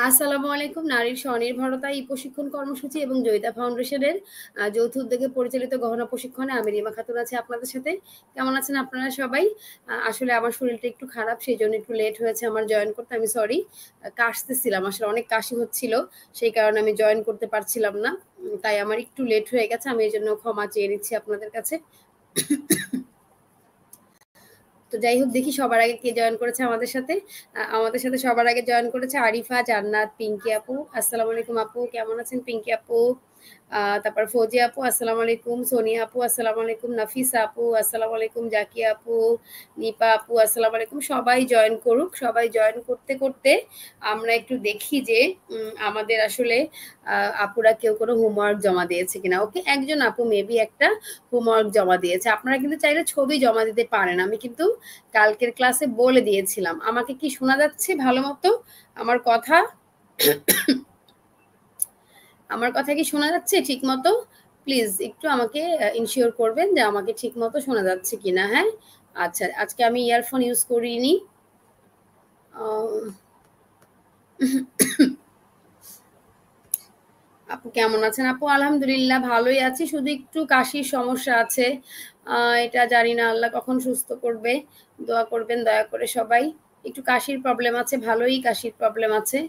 আসসালামু আলাইকুম। নারীর স্বনির্ভরতা এই প্রশিক্ষণ কর্মসূচি এবং জয়িতা ফাউন্ডেশনের যৌথ উদ্যোগে পরিচালিত গহনা প্রশিক্ষণে আমি রিমা খাতুন আছি আপনাদের সাথে। কেমন আছেন আপনারা সবাই? আসলে আমার শরীরটা একটু খারাপ, সেজন্য একটু লেট হয়েছে আমার জয়েন করতে। আমি সরি। কাশতেছিলাম, আসলে অনেক কাশি হচ্ছিল। সেই কারণে আমি জয়েন করতে পারছিলাম না। তাই আমার একটু লেট হয়ে গেছে। আমি এজন্য ক্ষমা চেয়ে নিচ্ছি আপনাদের কাছে। তো যাই হোক, দেখি সবার আগে কে জয়েন করেছে আমাদের সাথে। আমাদের সাথে সবার আগে জয়েন করেছে আরিফা জান্নাত পিঙ্কি আপু। আসসালামু আলাইকুম আপু, কেমন আছেন পিঙ্কি আপু? তারপর ফৌজিয়া আপু আসসালামু আলাইকুম, সোনিয়া আপু আসসালামু আলাইকুম, নাফিসা আপু আসসালামু আলাইকুম, জাকিয়া আপু, নিপা আপু আসসালামু আলাইকুম। সবাই জয়েন করুক। সবাই জয়েন করতে করতে আমরা একটু দেখি যে আমাদের আসলে আপুরা কেউ কোনো হোমওয়ার্ক জমা দিয়েছে কিনা। ওকে, একজন আপু মেবি একটা হোমওয়ার্ক জমা দিয়েছে। আপনারা কিন্তু চাইলে ছবি জমা দিতে পারেন। আমি কিন্তু কালকের ক্লাসে বলে দিয়েছিলাম। আমাকে কি শোনা যাচ্ছে ভালো মতো? আমার কথা আমার কথা কি শোনা যাচ্ছে ঠিক মতো? প্লিজ একটু আমাকে ইনশিওর করবেন যে আমাকে ঠিক মতো শোনা যাচ্ছে কিনা। হ্যাঁ, আচ্ছা, আজকে আমি ইয়ারফোন ইউজ করিনি। আপু কেমন আছেন? আপু আলহামদুলিল্লাহ ভালোই আছি, শুধু একটু কাশির সমস্যা আছে। এটা জানি না আল্লাহ কখন সুস্থ করবে। দোয়া করবেন দয়া করে সবাই। একটু কাশির প্রবলেম আছে, ভালোই কাশির প্রবলেম আছে।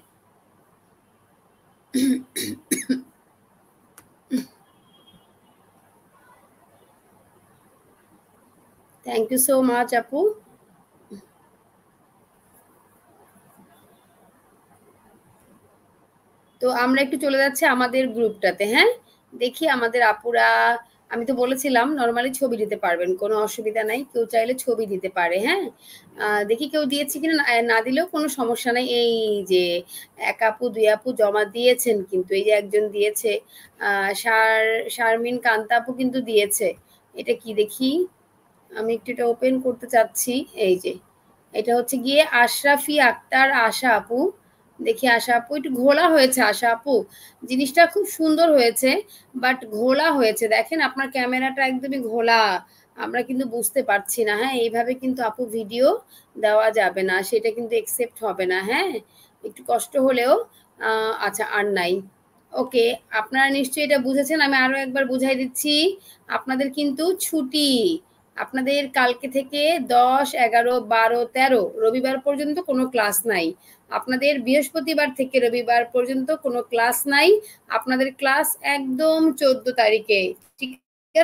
থ্যাংক ইউ সো মাচ আপু। তো আমরা একটু চলে যাচ্ছি আমাদের গ্রুপটাতে। হ্যাঁ, দেখি আমাদের আপুরা। আমি তো বলেছিলাম নর্মালি ছবি দিতে পারবেন, কোনো অসুবিধা নাই, কেউ চাইলে ছবি দিতে পারে। হ্যাঁ, দেখি কেউ দিয়েছে কিনা। না দিলেও কোনো সমস্যা নাই। এই যে এক আপু দুই আপু জমা দিয়েছেন, কিন্তু এই যে একজন দিয়েছে শারমিন কান্তা আপু কিন্তু দিয়েছে। এটা কি দেখি, আমি একটু এটা ওপেন করতে চাচ্ছি। এই যে এটা হচ্ছে গিয়ে আশরাফি আক্তার আশা আপু। দেখি আশা আপু, একটু ঘোলা হয়েছে আশা আপু, জিনিসটা খুব সুন্দর হয়েছে, বাট ঘোলা হয়েছে। দেখেন আপনার ক্যামেরাটা একদমই ঘোলা, আমরা কিন্তু বুঝতে পারছি না। হ্যাঁ, এইভাবে কিন্তু আপু ভিডিও দেওয়া যাবে না, সেটা কিন্তু একসেপ্ট হবে না। হ্যাঁ, একটু কষ্ট হলেও আচ্ছা আর নাই। ওকে, আপনারা নিশ্চয়ই এটা বুঝেছেন। আমি আরো একবার বুঝাই দিচ্ছি। আপনাদের কিন্তু ছুটি। আপনাদের কালকে থেকে 10, 11, 12, 13 রবিবার পর্যন্ত কোনো ক্লাস নাই। আপনাদের বৃহস্পতিবার থেকে রবিবার পর্যন্ত কোনো ক্লাস নাই। আপনাদের ক্লাস একদম 14 তারিখে। ঠিক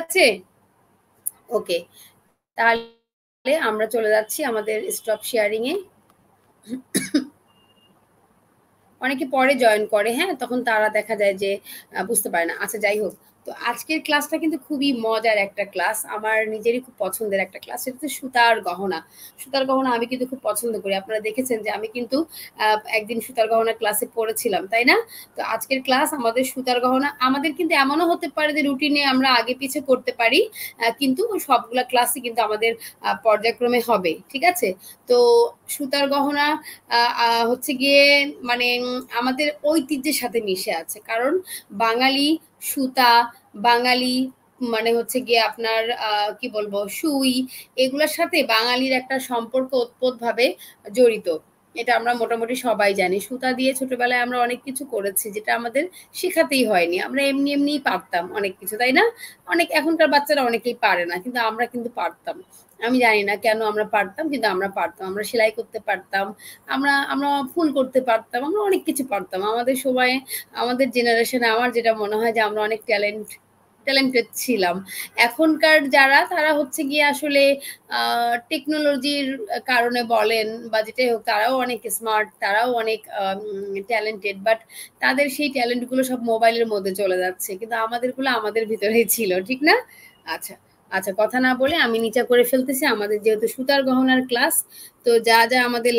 আছে? ওকে, তাহলে আমরা চলে যাচ্ছি আমাদের স্টপ শেয়ারিং এ। অনেকে পরে জয়েন করে। হ্যাঁ, তখন তারা দেখা যায় যে বুঝতে পারে না। আচ্ছা যাই হোক, তো আজকের ক্লাসটা কিন্তু খুবই মজার একটা ক্লাস, আমার নিজেরই খুব পছন্দের একটা ক্লাস। সেটা হচ্ছে সুতার গহনা। সুতার গহনা আমি কিন্তু খুব পছন্দ করি। আপনারা দেখেছেন যে আমি কিন্তু একদিন সুতার গহনা ক্লাসে পড়েছিলাম, তাই না? তো আজকের ক্লাস আমাদের সুতার গহনা। আমাদের কিন্তু এমনও হতে পারে যে রুটিনে আমরা আগে পিছে করতে পারি, কিন্তু সবগুলা ক্লাসই কিন্তু আমাদের পর্যায়ক্রমে হবে। ঠিক আছে? তো সুতার গহনা হচ্ছে গিয়ে মানে আমাদের ঐতিহ্যের সাথে মিশে আছে। কারণ বাঙালি সুতা, বাঙালি মানে হচ্ছে গিয়ে আপনার কি বলবো সুই, এগুলোর সাথে বাঙালির একটা সম্পর্ক ওতপ্রোতভাবে জড়িত। এটা আমরা মোটামুটি সবাই জানি। সুতা দিয়ে ছোটবেলায় আমরা অনেক কিছু করেছি, যেটা আমাদের শেখাতেই হয়নি। আমরা এমনি এমনিই পারতাম অনেক কিছু, তাই না? অনেক এখনকার বাচ্চারা অনেকেই পারে না, কিন্তু আমরা কিন্তু পারতাম। আমি জানি না কেন আমরা পারতাম, কিন্তু আমরা পারতাম। আমরা সেলাই করতে পারতাম, আমরা আমরা ফুল করতে পারতাম, আমরা অনেক কিছু পারতাম আমাদের সময়ে। আমাদের জেনারেশনে আমার যেটা মনে হয় যে আমরা অনেক ট্যালেন্টেড ছিলাম। এখনকার যারা তারা হচ্ছে গিয়ে আসলে টেকনোলজির কারণে বলেন বা যেটাই হোক, তারাও অনেক স্মার্ট, তারাও অনেক ট্যালেন্টেড, বাট তাদের সেই ট্যালেন্টগুলো সব মোবাইলের মধ্যে চলে যাচ্ছে, কিন্তু আমাদেরগুলো আমাদের ভিতরেই ছিল। ঠিক না? আচ্ছা, আচ্ছা, কথা না বলে আমি নিচে করে ফেলতেছি। আমাদের যেহেতু সুতার গহনার ক্লাস, তো যা যা আমাদের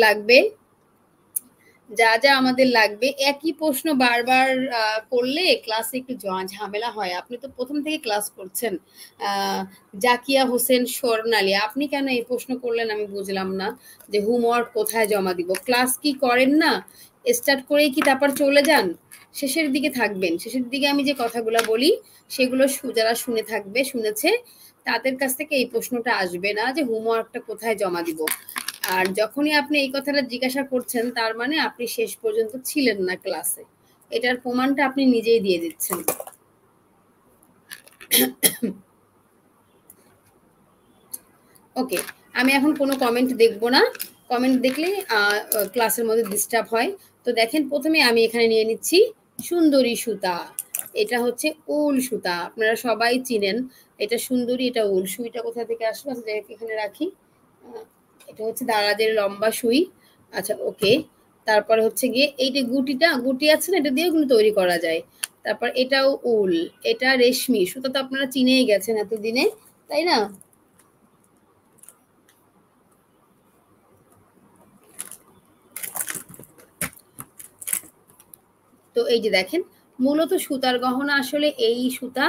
লাগবে, একই প্রশ্ন বারবার করলে ক্লাসে একটু ঝামেলা হয়। আপনি তো প্রথম থেকে ক্লাস করছেন। জাকিয়া হোসেন স্বর্ণালী, আপনি কেন এই প্রশ্ন করলেন আমি বুঝলাম না। যে হোমওয়ার্ক কোথায় জমা দিব? ক্লাস কি করেন না? স্টার্ট করেই কি তারপর চলে যান? শেষের দিকে থাকবেন। শেষের দিকে আমি যে কথাগুলো বলি সেগুলো যারা শুনেছে তাদের কাছ থেকে এই প্রশ্নটা আসবে না যে হোমওয়ার্কটা কোথায় জমা দিব। আর যখনই আপনি এই কথাটা জিজ্ঞাসা করছেন তার মানে আপনি শেষ পর্যন্ত ছিলেন না ক্লাসে, এটার প্রমাণটা আপনি নিজেই দিয়ে দিচ্ছেন। ওকে, আমি এখন কোনো কমেন্ট দেখব না, কমেন্ট দেখলে ক্লাসের মধ্যে ডিস্টার্ব হয়। তো দেখেন প্রথমে আমি এখানে নিয়ে নিচ্ছি সুন্দরী সুতা, এটা হচ্ছে উল সুতা, আপনারা সবাই চিনেন এটা সুন্দরী, এটা উল। সুইটা কোথা থেকে আসলো, আচ্ছা এখানে রাখি। এটা হচ্ছে দারাজের লম্বা সুই। আচ্ছা ওকে, তারপরে হচ্ছে গিয়ে এই যে গুটি আছে না, এটা দিয়েও কিন্তু তৈরি করা যায়। তারপর এটাও উল, এটা রেশমি সুতা, তো আপনারা চিনেই গেছেন এতদিনে, তাই না? তো এই যে দেখেন মূলত সুতার গহনা আসলে এই সুতা,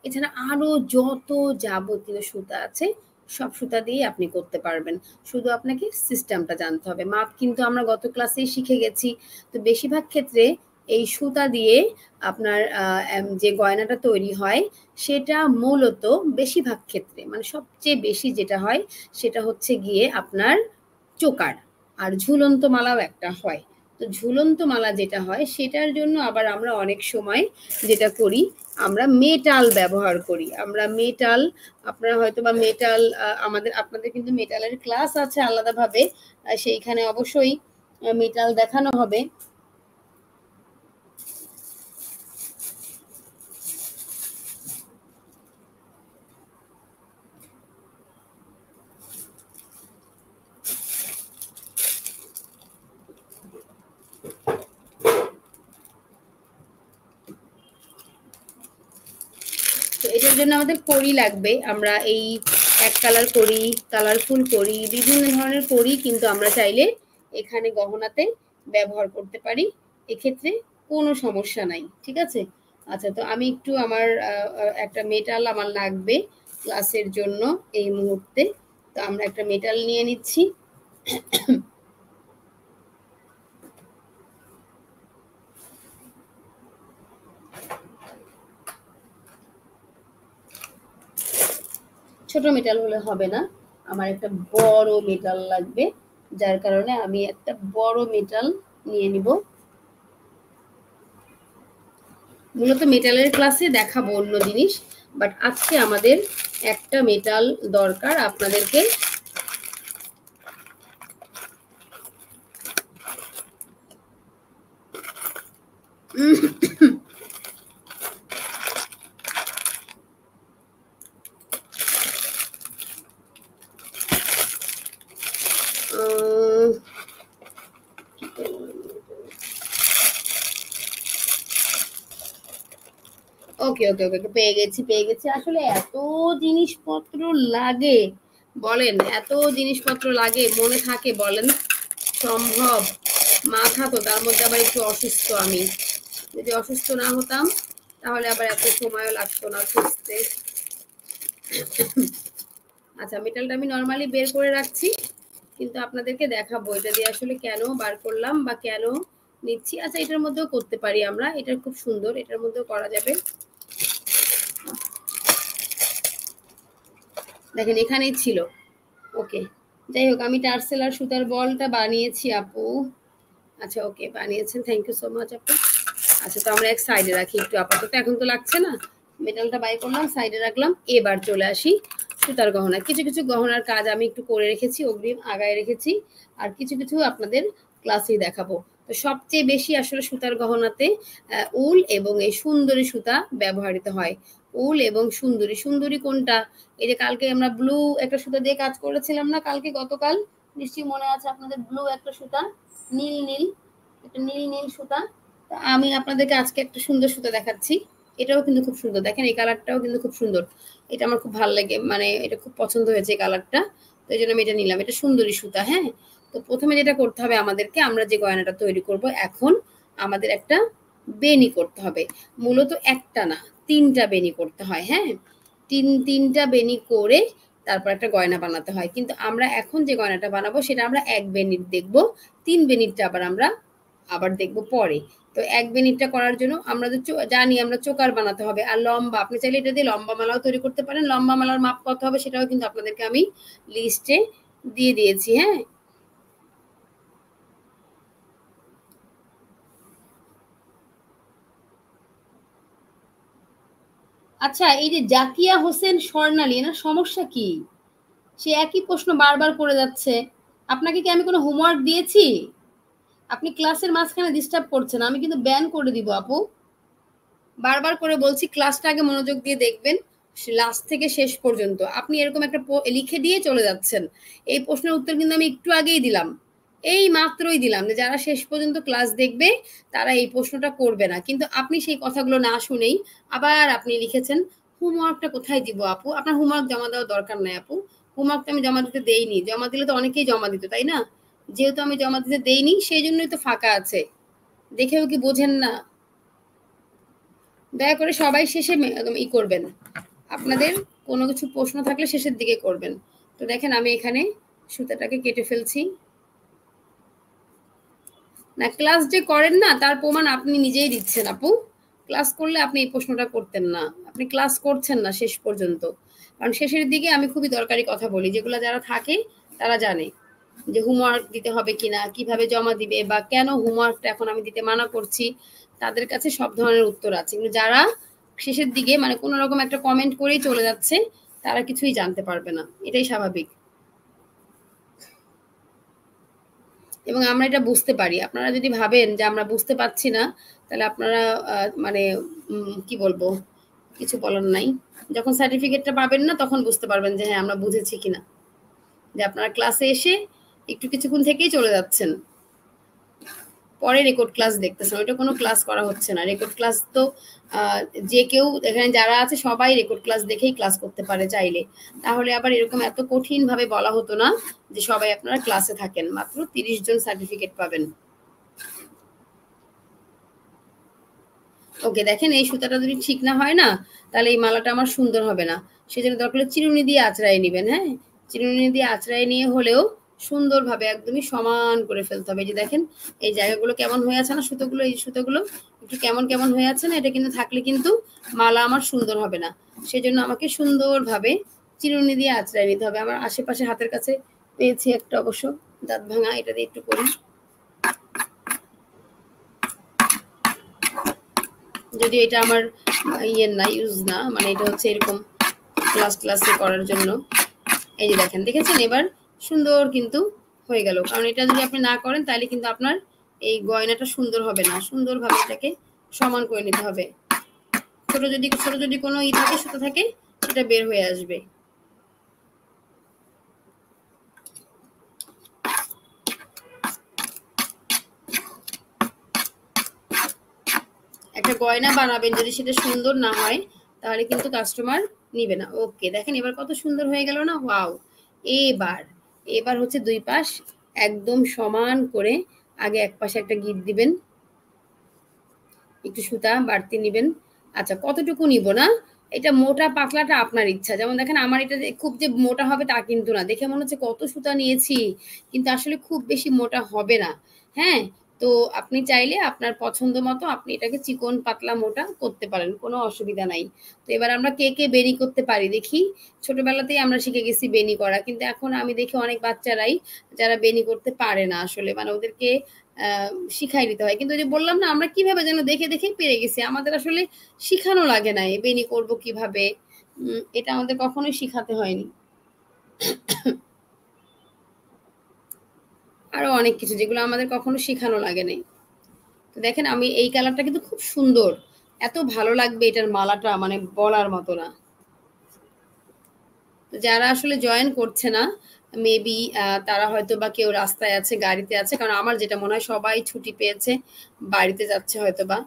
এছাড়া আরো যত যাবতীয় সুতা আছে সব সুতা দিয়ে আপনি করতে পারবেন, শুধু আপনাকে সিস্টেমটা জানতে হবে। মাপ কিন্তু আমরা গত ক্লাসেই শিখে গেছি। তো বেশিরভাগ ক্ষেত্রে এই সুতা দিয়ে আপনার যে গয়নাটা তৈরি হয় সেটা মূলত বেশিরভাগ ক্ষেত্রে মানে সবচেয়ে বেশি যেটা হয় সেটা হচ্ছে গিয়ে আপনার চোকার, আর ঝুলন্ত মালাও একটা হয়। তো ঝুলন্ত মালা যেটা হয় সেটার জন্য আবার আমরা অনেক সময় যেটা করি, আমরা মেটাল ব্যবহার করি। আমরা মেটাল, আপনারা হয়তো বা মেটাল, আপনাদের কিন্তু মেটালের ক্লাস আছে আলাদাভাবে, সেইখানে অবশ্যই মেটাল দেখানো হবে। তো এটার জন্য আমাদের কড়ি লাগবে, আমরা এই এক কালার কড়ি, কালারফুল কড়ি, বিভিন্ন ধরনের কড়ি কিন্তু আমরা চাইলে এখানে গহনাতে ব্যবহার করতে পারি, এক্ষেত্রে কোনো সমস্যা নাই, ঠিক আছে? আচ্ছা, তো আমি একটু আমার একটা মেটাল আমার লাগবে ক্লাসের জন্য এই মুহূর্তে, তো আমরা একটা মেটাল নিয়ে নিচ্ছি। ছোট মেটাল হলে হবে না, আমার একটা বড় মেটাল লাগবে, যার কারণে আমি একটা বড় মেটাল নিয়ে নিব। মূলত মেটালের ক্লাসে দেখাবো অন্য জিনিস, বাট আজকে আমাদের একটা মেটাল দরকার আপনাদেরকে। ওকে ওকে ওকে, পেয়ে গেছি। আসলে এত জিনিসপত্র লাগে, বলেন এত জিনিসপত্র লাগে, মনে থাকে বলেন সম্ভব? মাথা তো তার মধ্যে আবার একটু অসুস্থ আমি, যদি অসুস্থ না হতাম তাহলে আবার এত সময়ও লাগতো না খুঁজতে। আচ্ছা, মেটালটা আমি নর্মালি বের করে রাখছি, কিন্তু আপনাদেরকে দেখাবো এটা দিয়ে আসলে কেন বার করলাম বা কেন নিচ্ছি। আচ্ছা, এটার মধ্যেও করতে পারি আমরা, এটা খুব সুন্দর, এটার মধ্যেও করা যাবে। দেখেন এখানেই ছিল। ওকে, যাই হোক, আমি টার্সেল আর সুতার বলটা বানিয়েছি আপু। আচ্ছা ওকে, বানিয়েছেন, থ্যাংক ইউ সো মাচ আপু। আচ্ছা, তো আমরা এক সাইডে রাখি একটু আপাতত, এখন তো লাগছে না। মেটালটা বাই করলাম, সাইডে রাখলাম। এবার চলে আসি সুতার গহনা। কিছু কিছু গহনার কাজ আমি একটু করে রেখেছি, অগ্রিম আগায় রেখেছি, আর কিছু কিছু আপনাদের ক্লাসেই দেখাবো। তো সবচেয়ে বেশি আসলে সুতার গহনাতে উল এবং এই সুন্দরী সুতা ব্যবহৃত হয়। উল এবং সুন্দরী, সুন্দরী কোনটা? এই যে কালকে আমরা ব্লু একটা সুতা দিয়ে কাজ করেছিলাম না, কালকে গতকাল, নিশ্চয়ই মনে আছে আপনাদের, ব্লু একটা সুতা, নীল নীল, একটা নীল নীল সুতা। আমি আপনাদেরকে আজকে একটা সুন্দর সুতা দেখাচ্ছি, এটাও কিন্তু খুব সুন্দর, দেখেন এই কালারটাও কিন্তু খুব সুন্দর, এটা আমার খুব ভালো লাগে, মানে এটা খুব পছন্দ হয়েছে এই কালারটা, তো এই জন্য আমি এটা নিলাম। এটা সুন্দরী সুতা, হ্যাঁ। তো প্রথমে যেটা করতে হবে আমাদেরকে, আমরা যে গয়নাটা তৈরি করব এখন, আমাদের একটা বেনি করতে হবে। মূলত একটা না, তিনটা বেনি করতে হয়, হ্যাঁ। তিনটা বেনি করে তারপর একটা গয়না বানাতে হয়, কিন্তু আমরা এখন যে গয়নাটা বানাবো সেটা আমরা এক বেনির দেখবো, তিন বেনিরটা আবার দেখবো পরে। তো এক বেনিটটা করার জন্য আমরা তো জানি আমরা চোকার বানাতে হবে, আর লম্বা, আপনি চাইলে এটা দিয়ে লম্বা মালাও তৈরি করতে পারেন। লম্বা মালার মাপ কত হবে সেটাও কিন্তু আপনাদেরকে আমি লিস্টে দিয়ে দিয়েছি, হ্যাঁ। আচ্ছা, এই যে জাকিয়া হোসেন স্বর্ণালী, এনার সমস্যা কি? সে একই প্রশ্ন বারবার করে যাচ্ছে। আপনাকে কি আমি কোনো হোমওয়ার্ক দিয়েছি? আপনি ক্লাসের মাঝখানে ডিস্টার্ব করছেন। আমি কিন্তু ব্যান করে দিব আপু। বারবার করে বলছি ক্লাসটা আগে মনোযোগ দিয়ে দেখবেন লাস্ট থেকে শেষ পর্যন্ত। আপনি এরকম একটা লিখে দিয়ে চলে যাচ্ছেন। এই প্রশ্নের উত্তর কিন্তু আমি একটু আগেই দিলাম। এই মাত্রই দিলাম যে যারা শেষ পর্যন্ত ক্লাস দেখবে তারা এই প্রশ্নটা করবে না। কিন্তু আপনি সেই কথাগুলো না শুনেই আবার আপনি লিখেছেন হোমওয়ার্কটা কোথায় দিব আপু? আপনার হোমওয়ার্ক জমা দেওয়ার দরকার নাই আপু। হোমওয়ার্ক তো আমি জমা দিতে দেইনি। জমা দিলে তো অনেকেই জমা দিত, তাই না? যেহেতু আমি জমা দিতে দেইনি সেই জন্যই তো ফাঁকা আছে। দেখেও কি বোঝেন না? দয়া করে সবাই শেষে একদম করবেন। আপনাদের কোনো কিছু প্রশ্ন থাকলে শেষের দিকে করবেন। তো দেখেন আমি এখানে সুতাটাকে কেটে ফেলছি। না, ক্লাস যে করেন না তার প্রমাণ আপনি নিজেই দিচ্ছেন আপু। ক্লাস করলে আপনি এই প্রশ্নটা করতেন না। আপনি ক্লাস করছেন না শেষ পর্যন্ত। কারণ শেষের দিকে আমি খুবই দরকারি কথা বলি, যেগুলো যারা থাকে তারা জানে যে হোমওয়ার্ক দিতে হবে কিনা, কিভাবে জমা দিবে, বা কেন হোমওয়ার্কটা এখন আমি দিতে মানা করছি। তাদের কাছে সব ধরনের উত্তর আছে। কিন্তু যারা শেষের দিকে মানে কোনো রকম একটা কমেন্ট করেই চলে যাচ্ছে, তারা কিছুই জানতে পারবে না। এটাই স্বাভাবিক। এবং আমরা এটা বুঝতে পারি। আপনারা যদি ভাবেন যে আমরা বুঝতে পারছি না, তাহলে আপনারা মানে কি বলবো, কিছু বলার নাই। যখন সার্টিফিকেটটা পাবেন না তখন বুঝতে পারবেন যে হ্যাঁ আমরা বুঝেছি কিনা। যে আপনারা ক্লাসে এসে একটু কিছুক্ষণ থেকেই চলে যাচ্ছেন, পরে রেকর্ড ক্লাস দেখতেছেন। ওইটা কোনো ক্লাস করা হচ্ছে না। রেকর্ড ক্লাস তো যে কেউ এখানে যারা আছে সবাই রেকর্ড ক্লাস দেখেই ক্লাস করতে পারে চাইলে। তাহলে আবার এরকম এত কঠিন ভাবে বলা হতো না যে সবাই আপনারা ক্লাসে থাকেন। মাত্র 30 জন সার্টিফিকেট পাবেন। ওকে, দেখেন এই সুতাটা যদি ঠিক না হয় না, তাহলে এই মালাটা আমার সুন্দর হবে না। সেজন্য দরকার হলে চিরুনি দিয়ে আঁচড়ায় নিবেন। হ্যাঁ, চিরুনি দিয়ে আঁচড়ায় নিয়ে হলেও সুন্দরভাবে একদমই সমান করে ফেলতে হবে। এই যে দেখেন এই জায়গাগুলো কেমন হয়ে আছে না, সুতোগুলো, এই সুতোগুলো একটু কেমন কেমন হয়ে আছে না, এটা কিন্তু থাকলে কিন্তু মালা আমার সুন্দর হবে না। সেজন্য আমাকে সুন্দরভাবে চিরুনি দিয়ে আঁচড়ায় নিতে হবে। আমার আশেপাশে হাতের কাছে পেয়েছি একটা অবশ্য দাঁত ভাঙা, এটা দিয়ে একটু করি। যদি এটা আমার ইয়ের না, ইউজ না, মানে এটা হচ্ছে এরকম ক্লাসে করার জন্য। এই যে দেখেন, দেখেছেন এবার সুন্দর কিন্তু হয়ে গেল। কারণ এটা যদি আপনি না করেন তাহলে কিন্তু আপনার এই গয়নাটা সুন্দর হবে না। সুন্দরভাবে এটাকে সমান করে নিতে হবে। ছোট যদি কোনো থাকে, সুতো থাকে, সেটা বের হয়ে আসবে। একটা গয়না বানাবেন, যদি সেটা সুন্দর না হয় তাহলে কিন্তু কাস্টমার নিবে না। ওকে, দেখেন এবার কত সুন্দর হয়ে গেল না? ওয়াও। এবার এবার হচ্ছে দুই পাশ একদম সমান করে আগে এক পাশে একটা গিট দিবেন, একটু সুতা বাড়তি নিবেন। আচ্ছা, কতটুকু নিব না, এটা মোটা পাতলাটা আপনার ইচ্ছা। যেমন দেখেন আমার এটা খুব যে মোটা হবে তা কিন্তু না। দেখে মনে হচ্ছে কত সুতা নিয়েছি, কিন্তু আসলে খুব বেশি মোটা হবে না। হ্যাঁ, তো আপনি চাইলে আপনার পছন্দ মতো আপনি এটাকে চিকন পাতলা মোটা করতে পারেন, কোনো অসুবিধা নাই। তো এবার আমরা কে কে বেনি করতে পারি দেখি। ছোটবেলাতেই আমরা শিখে গেছি বেনি করা, কিন্তু এখন আমি দেখি অনেক বাচ্চারাই যারা বেনি করতে পারে না আসলে, মানে ওদেরকে শিখাই দিতে হয়। কিন্তু ওই যে বললাম না, আমরা কিভাবে যেন দেখে দেখে পেরে গেছি। আমাদের আসলে শিখানো লাগে না বেনি করব কিভাবে, এটা আমাদের কখনোই শিখাতে হয়নি। আরো অনেক কিছু যেগুলো আমাদের কখনো শেখানো লাগে নাই। তো দেখেন আমি এই কালারটা কিন্তু খুব সুন্দর, এত ভালো লাগবে এটার মালাটা, মানে বলার মতো না। তো যারা আসলে জয়েন করছে না, মেবি তারা হয়তো বা কেউ রাস্তায় আছে, গাড়িতে আছে। কারণ আমার যেটা মনে হয় সবাই ছুটি পেয়েছে, বাড়িতে যাচ্ছে হয়তো বা।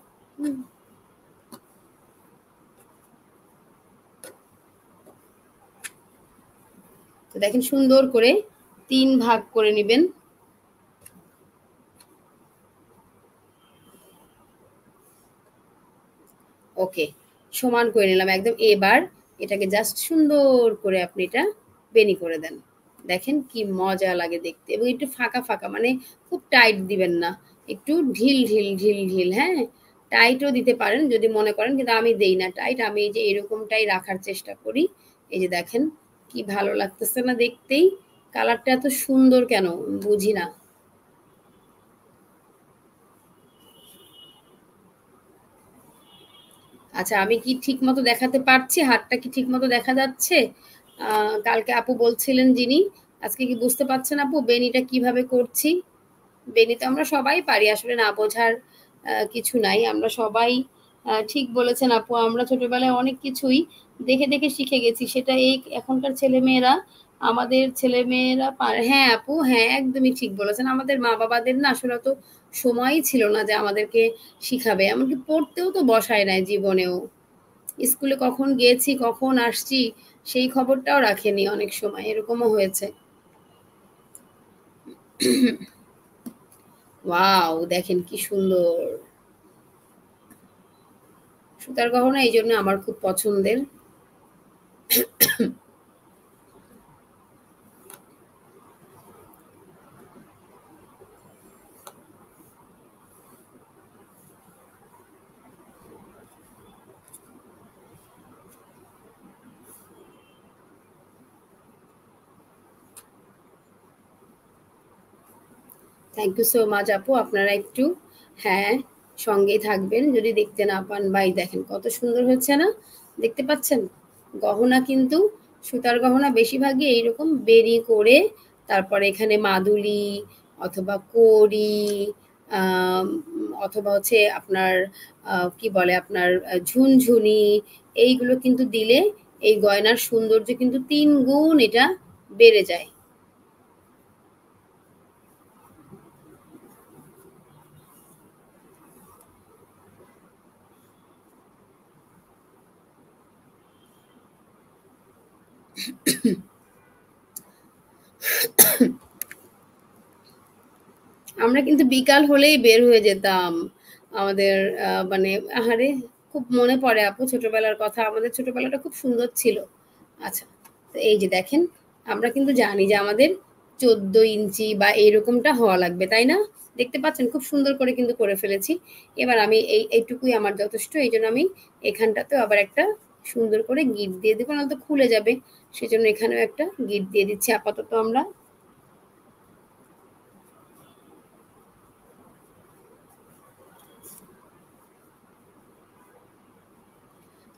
তো দেখেন সুন্দর করে ৩ ভাগ করে নিবেন। ওকে, সমান করে নিলাম একদম। এবার এটাকে জাস্ট সুন্দর করে আপনি এটা বেনি করে দেন। দেখেন কি মজা লাগে দেখতে। এবং একটু ফাঁকা ফাঁকা, মানে খুব টাইট দিবেন না, একটু ঢিল ঢিল ঢিল ঢিল। হ্যাঁ, টাইটও দিতে পারেন যদি মনে করেন, কিন্তু আমি দেই না টাইট। আমি এই যে এরকমটাই রাখার চেষ্টা করি। এই যে দেখেন কি ভালো লাগতেছে না দেখতেই? কালারটা এত সুন্দর কেন বুঝি না। আচ্ছা, আমি কি ঠিকমতো দেখাতে পারছি? হাতটা কি ঠিকমতো দেখা যাচ্ছে? কালকে আপু বলছিলেন যিনি, আজকে কি বুঝতে পারছেন আপু বেনিটা কিভাবে করছি? বেনি তো আমরা সবাই পারি, আসলে না বোঝার কিছু নাই। আমরা সবাই ঠিক বলেছেন আপু, আমরা ছোটবেলায় অনেক কিছুই দেখে, দেখে শিখে গেছি। সেটা এই এখনকার ছেলেমেয়েরা, আমাদের ছেলেমেয়েরা পারে। হ্যাঁ আপু, হ্যাঁ, একদমই ঠিক বলেছেন। আমাদের মা-বাবাদের না আসলে অত সময়ই ছিল না যে আমাদেরকে শিখাবে। এমনকি পড়তেও তো বসায় নাই জীবনেও। স্কুলে কখন গিয়েছি, কখন আসছি, সেই খবরটাও রাখেনি অনেক সময়। এরকমও হয়েছে। ওয়াও! দেখেন কি সুন্দর। সুতার গহনা এইজন্য আমার খুব পছন্দের। থ্যাংক ইউ সো মাচ আপু। আপনারা একটু, হ্যাঁ, সঙ্গেই থাকবেন যদি দেখতে না পান। বা এই দেখেন কত সুন্দর হচ্ছে না? দেখতে পাচ্ছেন? গহনা কিন্তু সুতার গহনা বেশিরভাগই এইরকম বেরি করে, তারপরে এখানে মাদুলি অথবা কড়ি, আম অথবা হচ্ছে আপনার কি বলে আপনার ঝুনঝুনি, এইগুলো কিন্তু দিলে এই গয়নার সৌন্দর্য কিন্তু ৩ গুণ এটা বেড়ে যায়। আমরা কিন্তু বিকাল হলেই বের হয়ে যেতাম। আমাদের মানে আহারে! খুব মনে পড়ে আপু ছোটবেলার কথা। আমাদের ছোটবেলাটা খুব সুন্দর ছিল। আচ্ছা, তো এই যে দেখেন, আমরা কিন্তু জানি যে আমাদের ১৪ ইঞ্চি বা এইরকমটা হওয়া লাগবে, তাই না? দেখতে পাচ্ছেন খুব সুন্দর করে কিন্তু করে ফেলেছি। এবার আমি এইটুকুই আমার যথেষ্ট। এইজন্য আমি এখানটাতেও আবার একটা সুন্দর করে গিঁট দিয়ে দিব, নাহলে তো খুলে যাবে। সেজন্য এখানেও একটা গিঁট দিয়ে দিচ্ছি আপাতত আমরা।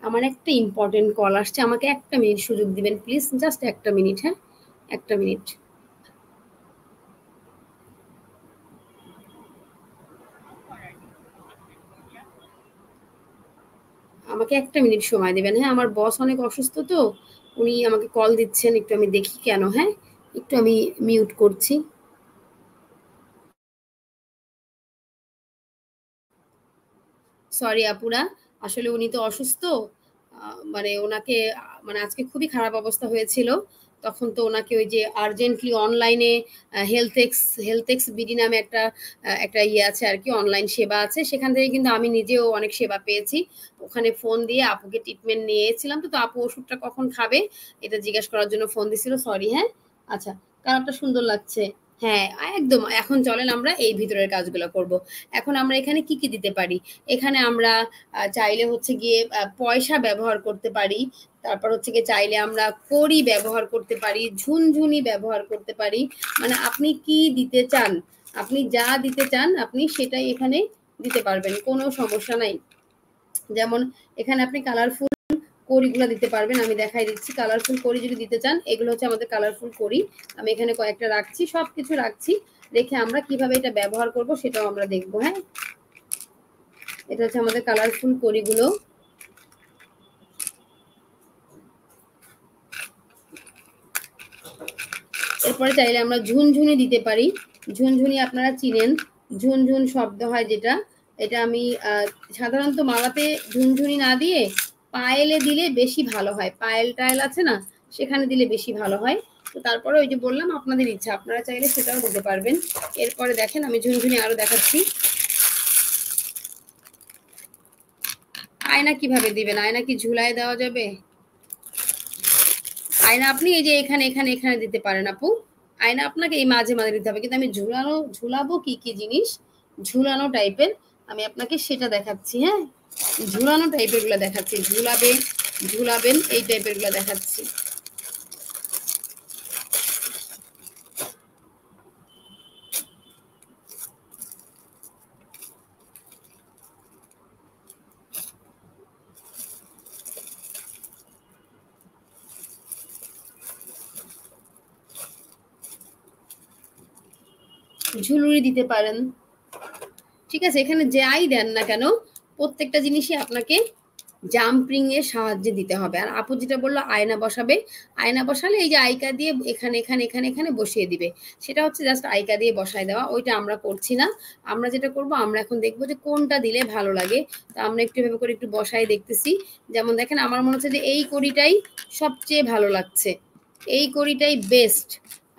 আমার একটা ইম্পর্টেন্ট কল আসছে। আমাকে ১ টা মিনিট সুযোগ দিবেন প্লিজ। জাস্ট ১ টা মিনিট, হ্যাঁ? ১ টা মিনিট। আমাকে ১ টা মিনিট সময় দিবেন, হ্যাঁ? আমার বস অনেক অসুস্থ তো। উনি আমাকে কল দিচ্ছেন। একটু আমি দেখি কেন, হ্যাঁ? একটু আমি মিউট করছি। সরি আপুরা, আসলে উনি তো অসুস্থ। মানে উনাকে মানে আজকে খুবই খারাপ অবস্থা হয়েছিল। তখন তো উনাকে ওই যে আর্জেন্টলি অনলাইনে হেলথ এক্স বিডি নামে একটা ইয়ে আছে আরকি, অনলাইন সেবা আছে। সেখান থেকে কিন্তু আমি নিজেও অনেক সেবা পেয়েছি। ওখানে ফোন দিয়ে আপুকে ট্রিটমেন্ট নিয়েছিলাম। তো আপু ওষুধটা কখন খাবে এটা জিজ্ঞেস করার জন্য ফোন দিছিল। সরি, হ্যাঁ? আচ্ছা, কালারটা সুন্দর লাগছে। হ্যাঁ, একদম। এখন চলেন আমরা এই ভিতরের কাজগুলো করব। এখন আমরা এখানে কি, কি দিতে পারি? এখানে আমরা চাইলে হচ্ছে গিয়ে পয়সা ব্যবহার করতে পারি। তারপর হচ্ছে গিয়ে চাইলে আমরা কড়ি ব্যবহার করতে পারি, ঝুনঝুনি ব্যবহার করতে পারি। মানে আপনি কি দিতে চান? আপনি যা দিতে চান আপনি সেটাই এখানে দিতে পারবেন। কোনো সমস্যা নাই। যেমন এখানে আপনি কালারফুল কড়িগুলা দিতে পারবেন। আমি দেখাই দিচ্ছি। কালারফুল কড়ি যদি দিতে চান, এগুলো হচ্ছে আমাদের কালারফুল কড়ি। আমি এখানে কয়েকটা রাখছি। সবকিছু রাখছি। রেখে আমরা কিভাবে এটা ব্যবহার করব সেটাও আমরা দেখব, হ্যাঁ? এটা হচ্ছে আমাদের কালারফুল কড়িগুলো। এরপরে চাইলে আমরা ঝুনঝুনি দিতে পারি। ঝুনঝুনি আপনারা চিনেন। ঝুনঝুন শব্দ হয় যেটা, এটা আমি সাধারণত মালাতে ঝুনঝুনি না দিয়ে পায়েলে দিলে বেশি ভালো হয়। পায়েল-টায়েল আছে না? সেখানে দিলে বেশি ভালো হয়। তো তারপরে ওই যে বললাম আপনাদের ইচ্ছা। আপনারা চাইলে সেটাও দিতে পারবেন। এরপরে দেখেন আমি ঝুনঝুনি আরো দেখাচ্ছি। আয়না কিভাবে দিবেন? আয়না কি ঝুলায় দেওয়া যাবে? আয়না আপনি এই যে এখানে দিতে পারেন আপু। আয়না আপনাকে এই মাঝে, মাঝে দিতে হবে। কিন্তু আমি ঝুলাবো কি, কি জিনিস? ঝুলানো টাইপের আমি আপনাকে সেটা দেখাচ্ছি, হ্যাঁ? ঝুলানো টাইপের গুলা দেখাচ্ছি। ঝুলাবেন এই টাইপের গুলা দেখাচ্ছি। ঝুলুরি দিতে পারেন, ঠিক আছে। এখানে যাই দেন না কেন প্রত্যেকটা জিনিসই আপনাকে জাম্পিং এর সাহায্যে দিতে হবে। আর আপু যেটা বললো আয়না বসাবে, আয়না বসালে এই যে আইকা দিয়ে এখানে এখানে এখানে এখানে বসিয়ে দিবে, সেটা হচ্ছে জাস্ট আইকা দিয়ে বসায় দেওয়া, ওইটা আমরা করছি না। আমরা যেটা করব, আমরা এখন দেখবো যে কোনটা দিলে ভালো লাগে। তো আমরা একটু এভাবে করে একটু বসাই দেখতেছি। যেমন দেখেন আমার মনে হচ্ছে যে এই কড়িটাই সবচেয়ে ভালো লাগছে, এই কড়িটাই বেস্ট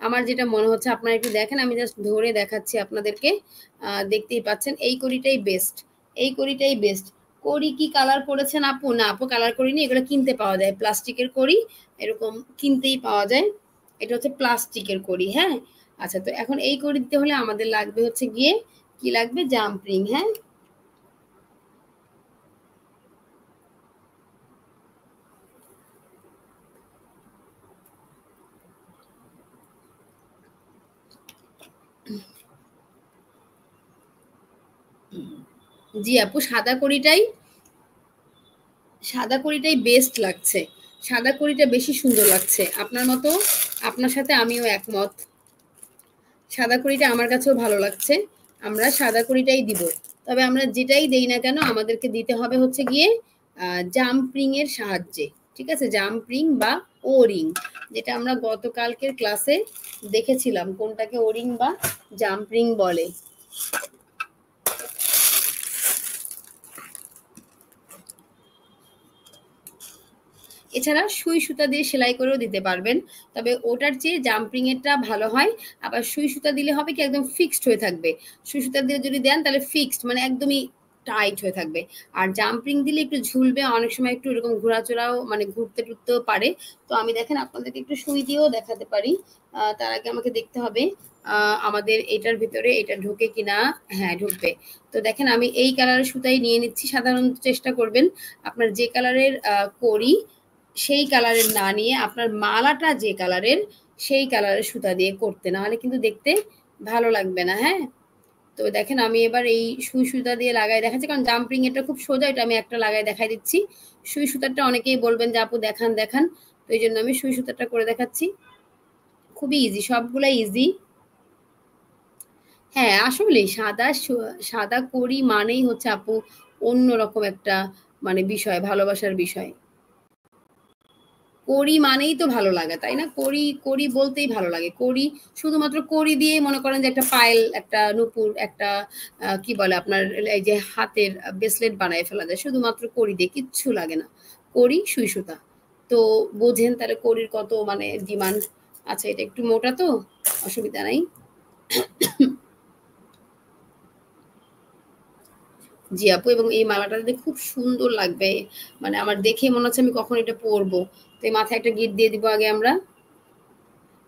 আমার যেটা মনে হচ্ছে। আপনারা একটু দেখেন, আমি জাস্ট ধরে দেখাচ্ছি আপনাদেরকে, দেখতেই পাচ্ছেন এই কড়িটাই বেস্ট, এই কড়িটাই বেস্ট। কড়ি কি কালার করেছেন আপু? না আপু কালার করিনি, এগুলো কিনতে পাওয়া যায়, প্লাস্টিকের কড়ি এরকম কিনতেই পাওয়া যায়। এটা হচ্ছে প্লাস্টিকের কড়ি, হ্যাঁ। আচ্ছা, তো এখন এই কড়ি দিতে হলে আমাদের লাগবে হচ্ছে গিয়ে কি লাগবে, জাম্পিং, হ্যাঁ। জি আপু, সাদা কড়িটাই বেস্ট লাগছে, সাদা কড়িটা বেশি সুন্দর লাগছে। আপনার মতো, আপনার সাথে আমিও একমত, সাদা কড়িটা আমার কাছেও ভালো লাগছে। আমরা সাদা কড়িটাই দিব। তবে আমরা যেটাই দেই না কেন আমাদেরকে দিতে হবে হচ্ছে গিয়ে জাম্পিং এর সাহায্যে, ঠিক আছে। জাম্পিং বা ও রিং, যেটা আমরা গতকালকের ক্লাসে দেখেছিলাম কোনটাকে ও রিং বা জাম্পিং বলে। এছাড়া সুই সুতা দিয়ে সেলাই করেও দিতে পারবেন, তবে ওটার চেয়ে জাম্পিং এরটা ভালো হয়। আবার সুই সুতা দিলে হবে কি একদম ফিক্সড হয়ে থাকবে, সুই সুতা দিয়ে যদি দেন তাহলে ফিক্সড মানে একদমই টাইট হয়ে থাকবে। আর জাম্পিং দিলে একটু ঝুলবে, অনেক সময় একটু এরকম ঘোরাচোরাও মানে ঘুরতে টুরতেও পারে। তো আমি দেখেন আপনাদেরকে একটু সুই দিয়েও দেখাতে পারি। তার আগে আমাকে দেখতে হবে আমাদের এটার ভিতরে এটা ঢোকে কিনা। হ্যাঁ ঢুকবে। তো দেখেন আমি এই কালারের সুতাই নিয়ে নিচ্ছি। সাধারণত চেষ্টা করবেন আপনার যে কালারের করি সেই কালারের না নিয়ে আপনার মালাটা যে কালারের সেই কালারের সুতা দিয়ে করতে, না হলে কিন্তু দেখতে ভালো লাগবে না, হ্যাঁ। তো দেখেন আমি এবার এই সুই সুতা দিয়ে লাগাই দেখাচ্ছি, কারণ জাম্পিং এটা খুব সোজা, এটা আমি একটা লাগাই দেখাই দিচ্ছি। সুই সুতাটা অনেকেই বলবেন যে আপু দেখান দেখান, তো এই জন্য আমি সুই সুতাটা করে দেখাচ্ছি। খুবই ইজি, সবগুলাই ইজি। হ্যাঁ আসলে সাদা করি মানেই হচ্ছে আপু অন্যরকম একটা মানে বিষয়, ভালোবাসার বিষয়। কড়ি মানেই তো ভালো লাগে, তাই না? কড়ি কড়ি বলতেই ভালো লাগে। কড়ি শুধুমাত্র কড়ি দিয়েই মনে করেন যে একটা পায়েল, একটা নূপুর, একটা কি বলে আপনার এই যে হাতের ব্রেসলেট বানায় ফেলা যায় শুধুমাত্র কড়ি দিয়ে, কিচ্ছু লাগে না। কড়ি, সুই সুতা। তো বোঝেন তাহলে কড়ির কত মানে ডিমান্ড। আচ্ছা এটা একটু মোটা তো অসুবিধা নাই। জি আপু, এবং এই মালাটা দিতে খুব সুন্দর লাগবে, মানে আমার দেখে মনে হচ্ছে আমি কখন এটা পরবো। তো এই মাথায় একটা গিট দিয়ে দিব আগে আমরা।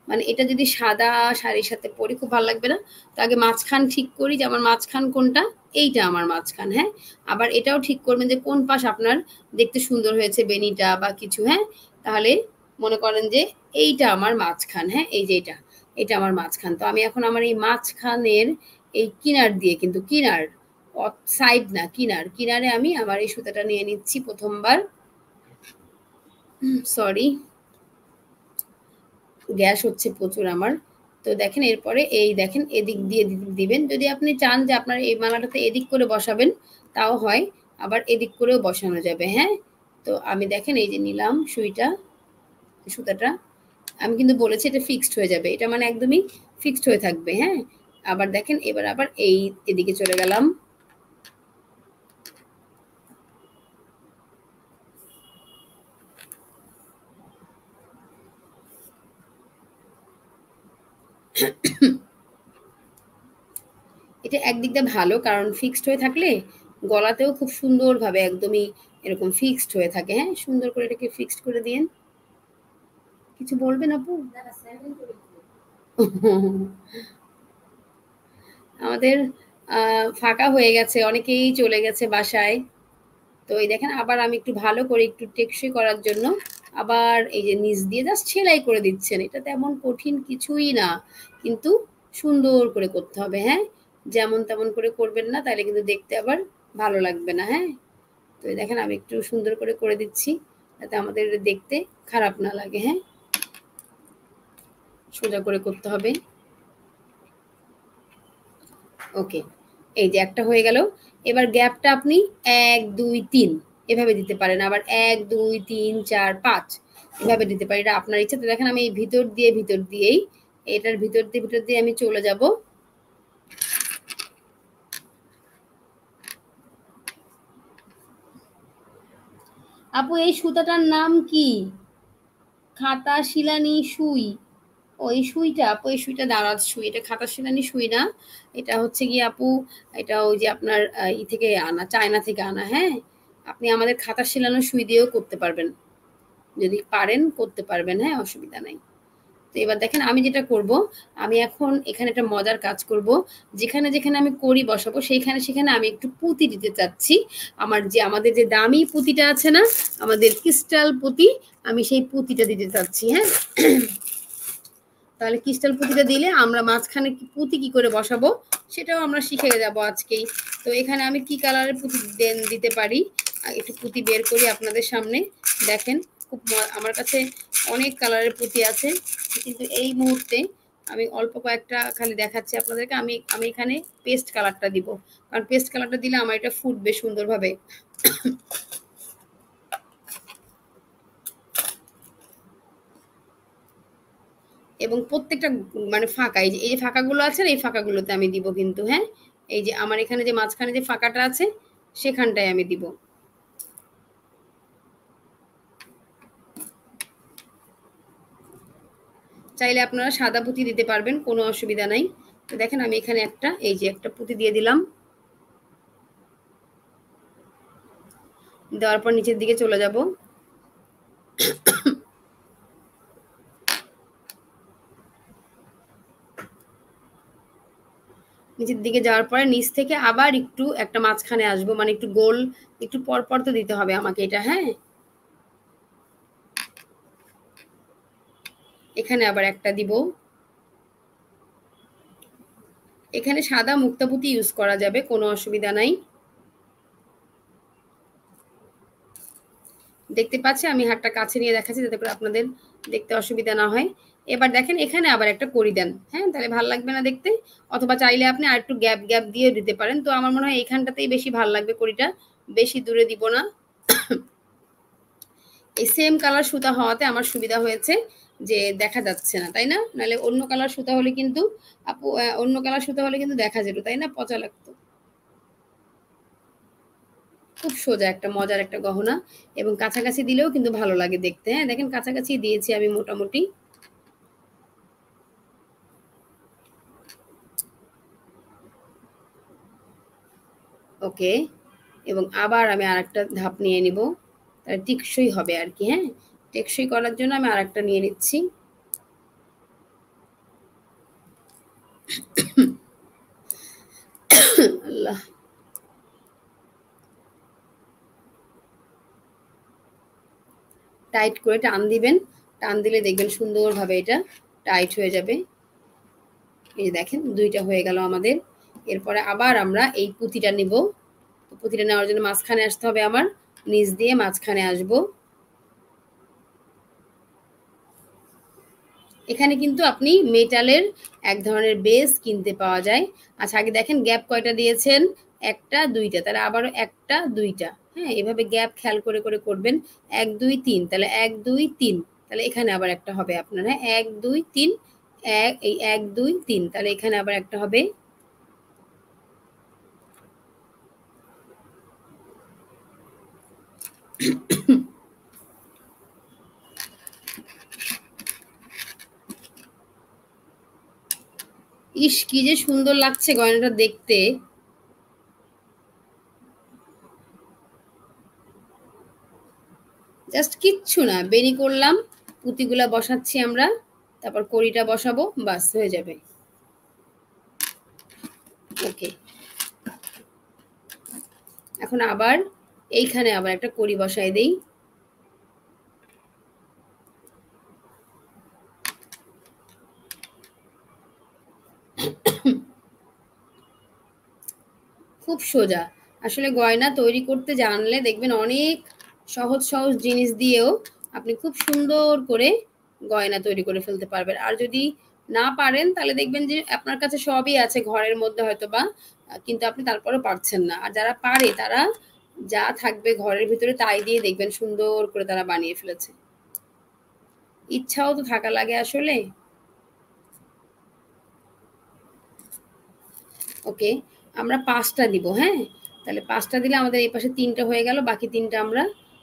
মানে এটা যদি সাদা শাড়ির সাথে পরি খুব ভালো লাগবে না। তো আগে মাঝখান ঠিক করি যে আমার মাঝখান কোনটা, এইটা আমার মাঝখান, হ্যাঁ। আবার এটাও ঠিক করবেন যে কোন পাশ আপনার দেখতে সুন্দর হয়েছে বেনিটা বা কিছু, হ্যাঁ। তাহলে মনে করেন যে এইটা আমার মাঝখান, হ্যাঁ, এই যে এটা, এটা আমার মাঝখান। তো আমি এখন আমার এই মাঝখানের এই কিনার দিয়ে, কিন্তু কিনার সাইড না, কিনার, কিনারে আমি আমার এই সুতাটা নিয়ে নিচ্ছি প্রথমবার। সরি, গ্যাস হচ্ছে প্রচুর আমার। তো দেখেন এরপরে এই দেখেন এদিক দিয়ে দিবেন। যদি আপনি চান যে আপনার এই মালাটাতে এদিক করে বসাবেন তাও হয়, আবার এদিক করেও বসানো যাবে, হ্যাঁ। তো আমি দেখেন এই যে নিলাম সুইটা, সুতাটা আমি কিন্তু বলেছি এটা ফিক্সড হয়ে যাবে, এটা মানে একদমই ফিক্সড হয়ে থাকবে, হ্যাঁ। আবার দেখেন এবার আবার এই এদিকে চলে গেলাম। এটা একদিক দিয়ে ভালো, কারণ ফিক্সড হয়ে থাকলে গলাতেও খুব সুন্দরভাবে একদমই এরকম ফিক্সড হয়ে থাকে, হ্যাঁ। সুন্দর করে এটাকে ফিক্সড করে দিয়েন। কিছু বলবেন আপু? আমাদের ফাঁকা হয়ে গেছে, অনেকেই চলে গেছে বাসায়। তো এই দেখেন আবার আমি একটু ভালো করে একটু টেকসই করার জন্য আবার এই যে নিচ দিয়ে জাস্ট সেলাই করে দিচ্ছেন। এটা তেমন কঠিন কিছুই না, কিন্তু সুন্দর করে করতে হবে, হ্যাঁ। যেমন তেমন করে করবেন না, তাহলে কিন্তু দেখতে আবার ভালো লাগবে না, হ্যাঁ। তো এই দেখেন আমি একটু সুন্দর করে করে দিচ্ছি যাতে আমাদের দেখতে খারাপ না লাগে, হ্যাঁ। সোজা করে করতে হবে। ওকে, এই যে একটা হয়ে গেল। এবার গ্যাপটা আপনি ১ ২ ৩ এভাবে দিতে পারেন, আবার ১ ২ ৩ ৪ ৫ এভাবে দিতে পারেন, এটা আপনার ইচ্ছা। তো দেখেন আমি এই ভিতর দিয়েই এটার ভিতর দিয়ে আমি চলে যাব। আপু এই সুতাটার নাম কি? খাতা শিলানি সুই। ওই সুইটা আপু, এই সুইটা দারাজ সুই, এটা খাতা শিলানি সুই না। এটা হচ্ছে গিয়ে আপু, এটা ওই যে আপনার ই থেকে আনা, চায়না থেকে আনা। হ্যাঁ, আপনি আমাদের খাতা শিলানো সুই দিয়েও করতে পারবেন, যদি পারেন করতে পারবেন। হ্যাঁ, অসুবিধা নাই। তো এবার দেখেন আমি যেটা করব, আমি এখন এখানে একটা মজার কাজ করব। যেখানে আমি কড়ি বসাবো সেখানে আমি একটু পুঁতি দিতে চাচ্ছি। আমাদের যে দামি পুঁতিটা আছে না, আমাদের ক্রিস্টাল পুঁতি, আমি সেই পুঁতিটা দিতে চাচ্ছি। হ্যাঁ, তাহলে ক্রিস্টাল পুঁতিটা দিলে আমরা মাঝখানে পুঁতি কি করে বসাবো সেটাও আমরা শিখে যাব আজকেই। তো এখানে আমি কি কালারের পুঁতি দিতে পারি, একটু পুঁতি বের করি আপনাদের সামনে। দেখেন খুব আমার কাছে অনেক কালারের পুঁতি আছে, কিন্তু এই মুহূর্তে আমি অল্প কয়েকটা খালি দেখাচ্ছি আপনাদেরকে। আমি এখানে পেস্ট কালারটা দিব, কারণ পেস্ট কালারটা দিলে আমার এটা ফুটবে সুন্দরভাবে। এবং প্রত্যেকটা মানে ফাঁকা, এই যে ফাঁকাগুলো আছে না, এই ফাঁকাগুলোতে আমি দিব কিন্তু। হ্যাঁ, এই যে আমার এখানে যে মাঝখানে যে ফাঁকাটা আছে সেখানটায় আমি দিব। চাইলে আপনারা সাদা পুঁতি দিতে পারবেন, কোনো অসুবিধা নাই। তো দেখেন আমি এখানে একটা পুঁতি দিয়ে দিলাম। দেওয়ার পর নিচের দিকে চলে যাব। নিচের দিকে যাওয়ার পরে নিচ থেকে আবার একটু একটা মাঝখানে আসবো, মানে একটু গোল, একটু পর তো দিতে হবে আমাকে এটা। হ্যাঁ, এখানে আবার একটা দিব। এখানে সাদা মুক্তা পুঁতি ইউজ করা যাবে, কোনো অসুবিধা নাই। দেখতে পাচ্ছি, আমি হাতটা কাছে নিয়ে দেখাচ্ছি যাতে করে আপনাদের দেখতে অসুবিধা না হয়। এবার দেখেন এখানে আবার একটা কড়ি দেন। হ্যাঁ, তাহলে ভালো লাগবে না দেখতে? অথবা চাইলে আপনি আর একটু গ্যাপ দিয়ে দিতে পারেন। তো আমার মনে হয় এখানটাতেই বেশি ভালো লাগবে কড়িটা, বেশি দূরে দিব না। এই সেম কালার সুতা হওয়াতে আমার সুবিধা হয়েছে যে দেখা যাচ্ছে না, তাই না? নাহলে অন্য কালার সুতা হলে কিন্তু আপু, অন্য কালার সুতা হলে কিন্তু দেখা যেত, তাই না? পচা লাগতো। খুব সোজা একটা মজার একটা গহনা, এবং কাছাকাছি দিলেও কিন্তু ভালো লাগে দেখতে। হ্যাঁ, দেখেন কাছাকাছি দিয়েছি আমি মোটামুটি। ওকে, এবং আবার আমি আরেকটা ধাপ নিয়ে নিব, তাহলে টেকসই হবে আর কি। হ্যাঁ, টেকসই করার জন্য আমি আরেকটা নিয়ে নিচ্ছি। আল্লাহ, টাইট করে টান দিবেন। টান দিলে দেখবেন সুন্দরভাবে এটা টাইট হয়ে যাবে। এই যে দেখেন দুইটা হয়ে গেল আমাদের। এরপরে আবার আমরা এই পুঁতিটা নিব। পুঁতিটা নেওয়ার জন্য মাঝখানে আসতে হবে আমার, নিচ দিয়ে মাঝখানে আসব। এখানে কিন্তু আপনি মেটালের এক ধরনের বেস কিনতে পাওয়া যায়। আচ্ছা, আগে দেখেন গ্যাপ কয়টা দিয়েছেন, একটা দুইটা, তাহলে আবারও একটা দুইটা। হ্যাঁ, এভাবে গ্যাপ খেয়াল করে করবেন। ১ ২ ৩, তাহলে ১ ২ ৩, তাহলে এখানে আবার একটা হবে আপনার। হ্যাঁ, ১ ২ ৩, এই ১ ২ ৩, তাহলে এখানে আবার একটা হবে। ইস, কি যে সুন্দর লাগছে গয়নাটা দেখতে। জাস্ট কিচ্ছু না, বেনি করলাম, পুঁতিগুলা বসাচ্ছি আমরা, তারপর কড়িটা বসাবো, বাস হয়ে যাবে। ওকে, এখন আবার এইখানে আবার একটা কড়ি বসাই দেই। খুব সোজা। আসলে গয়না তৈরি করতে জানলে দেখবেন অনেক সহজ জিনিস দিয়েও আপনি খুব সুন্দর করে গয়না তৈরি করে ফেলতে পারবেন। আর যদি না পারেন তাহলে দেখবেন যে আপনার কাছে সবই আছে ঘরের মধ্যে হয়তোবা, কিন্তু আপনি তারপরেও পারছেন না। আর যারা পারে তারা যা থাকবে ঘরের ভিতরে তাই দিয়ে দেখবেন সুন্দর করে তারা বানিয়ে ফেলেছে। ইচ্ছাও তো থাকা লাগে আসলে। ওকে, আমরা ৫টা দিব, হ্যাঁ? তাহলে ৫টা দিলে আমাদের এই পাশে ৩টা হয়ে গেল, বাকি ৩টা আমরা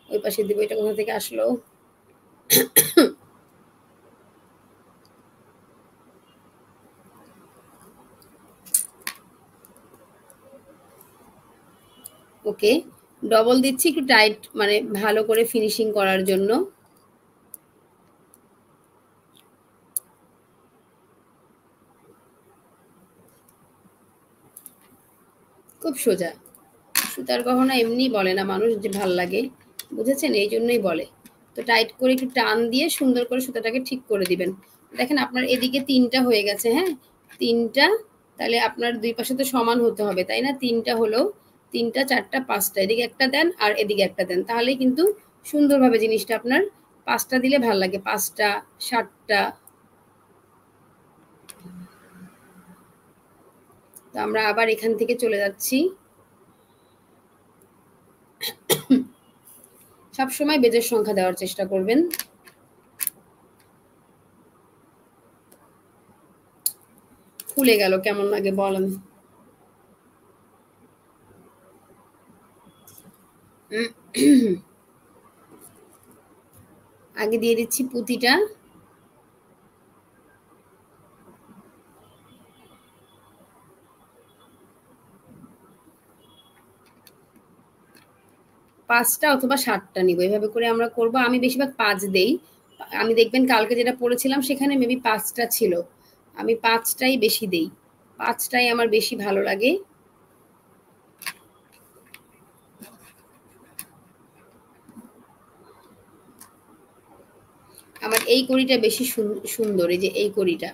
ওই পাশে দিব। এটা কোথা থেকে আসলো? ওকে, ডবল দিচ্ছি একটু টাইট মানে ভালো করে ফিনিশিং করার জন্য। খুব সোজা। সুতার গহনা এমনি বলে না মানুষ যে ভাল লাগে, বুঝেছেন? এই জন্যই বলে। তো টাইট করে একটু টান দিয়ে সুন্দর করে সুতাটাকে ঠিক করে দিবেন। দেখেন আপনার এদিকে ৩টা হয়ে গেছে, হ্যাঁ? ৩টা, তাহলে আপনার দুই পাশে তো সমান হতে হবে, তাই না? ৩টা হলো, ৩টা, ৪টা, ৫টা। এদিকে একটা দেন আর এদিকে একটা দেন। তাহলেই কিন্তু সুন্দরভাবে জিনিসটা আপনার ৫টা দিলে ভাল লাগে। ৫টা, ৭টা। তো আমরা আবার এখান থেকে চলে যাচ্ছি। সবসময় বেজের সংখ্যা দেওয়ার চেষ্টা করবেন। খুলে গেল, কেমন লাগে বলেন? আগে দিয়ে দিচ্ছি পুঁতিটা। পাঁচটা অথবা ৭টা নিব, এভাবে করে আমরা করব। আমি বেশিরভাগ ৫ দেই। আমি দেখবেন কালকে যেটা পড়েছিলাম সেখানে মেবি ৫টা ছিল। আমি ৫টাই বেশি দেই। ৫টাই আমার বেশি ভালো লাগে। আমার এই কড়িটা বেশি সুন্দর, এই যে এই কড়িটা।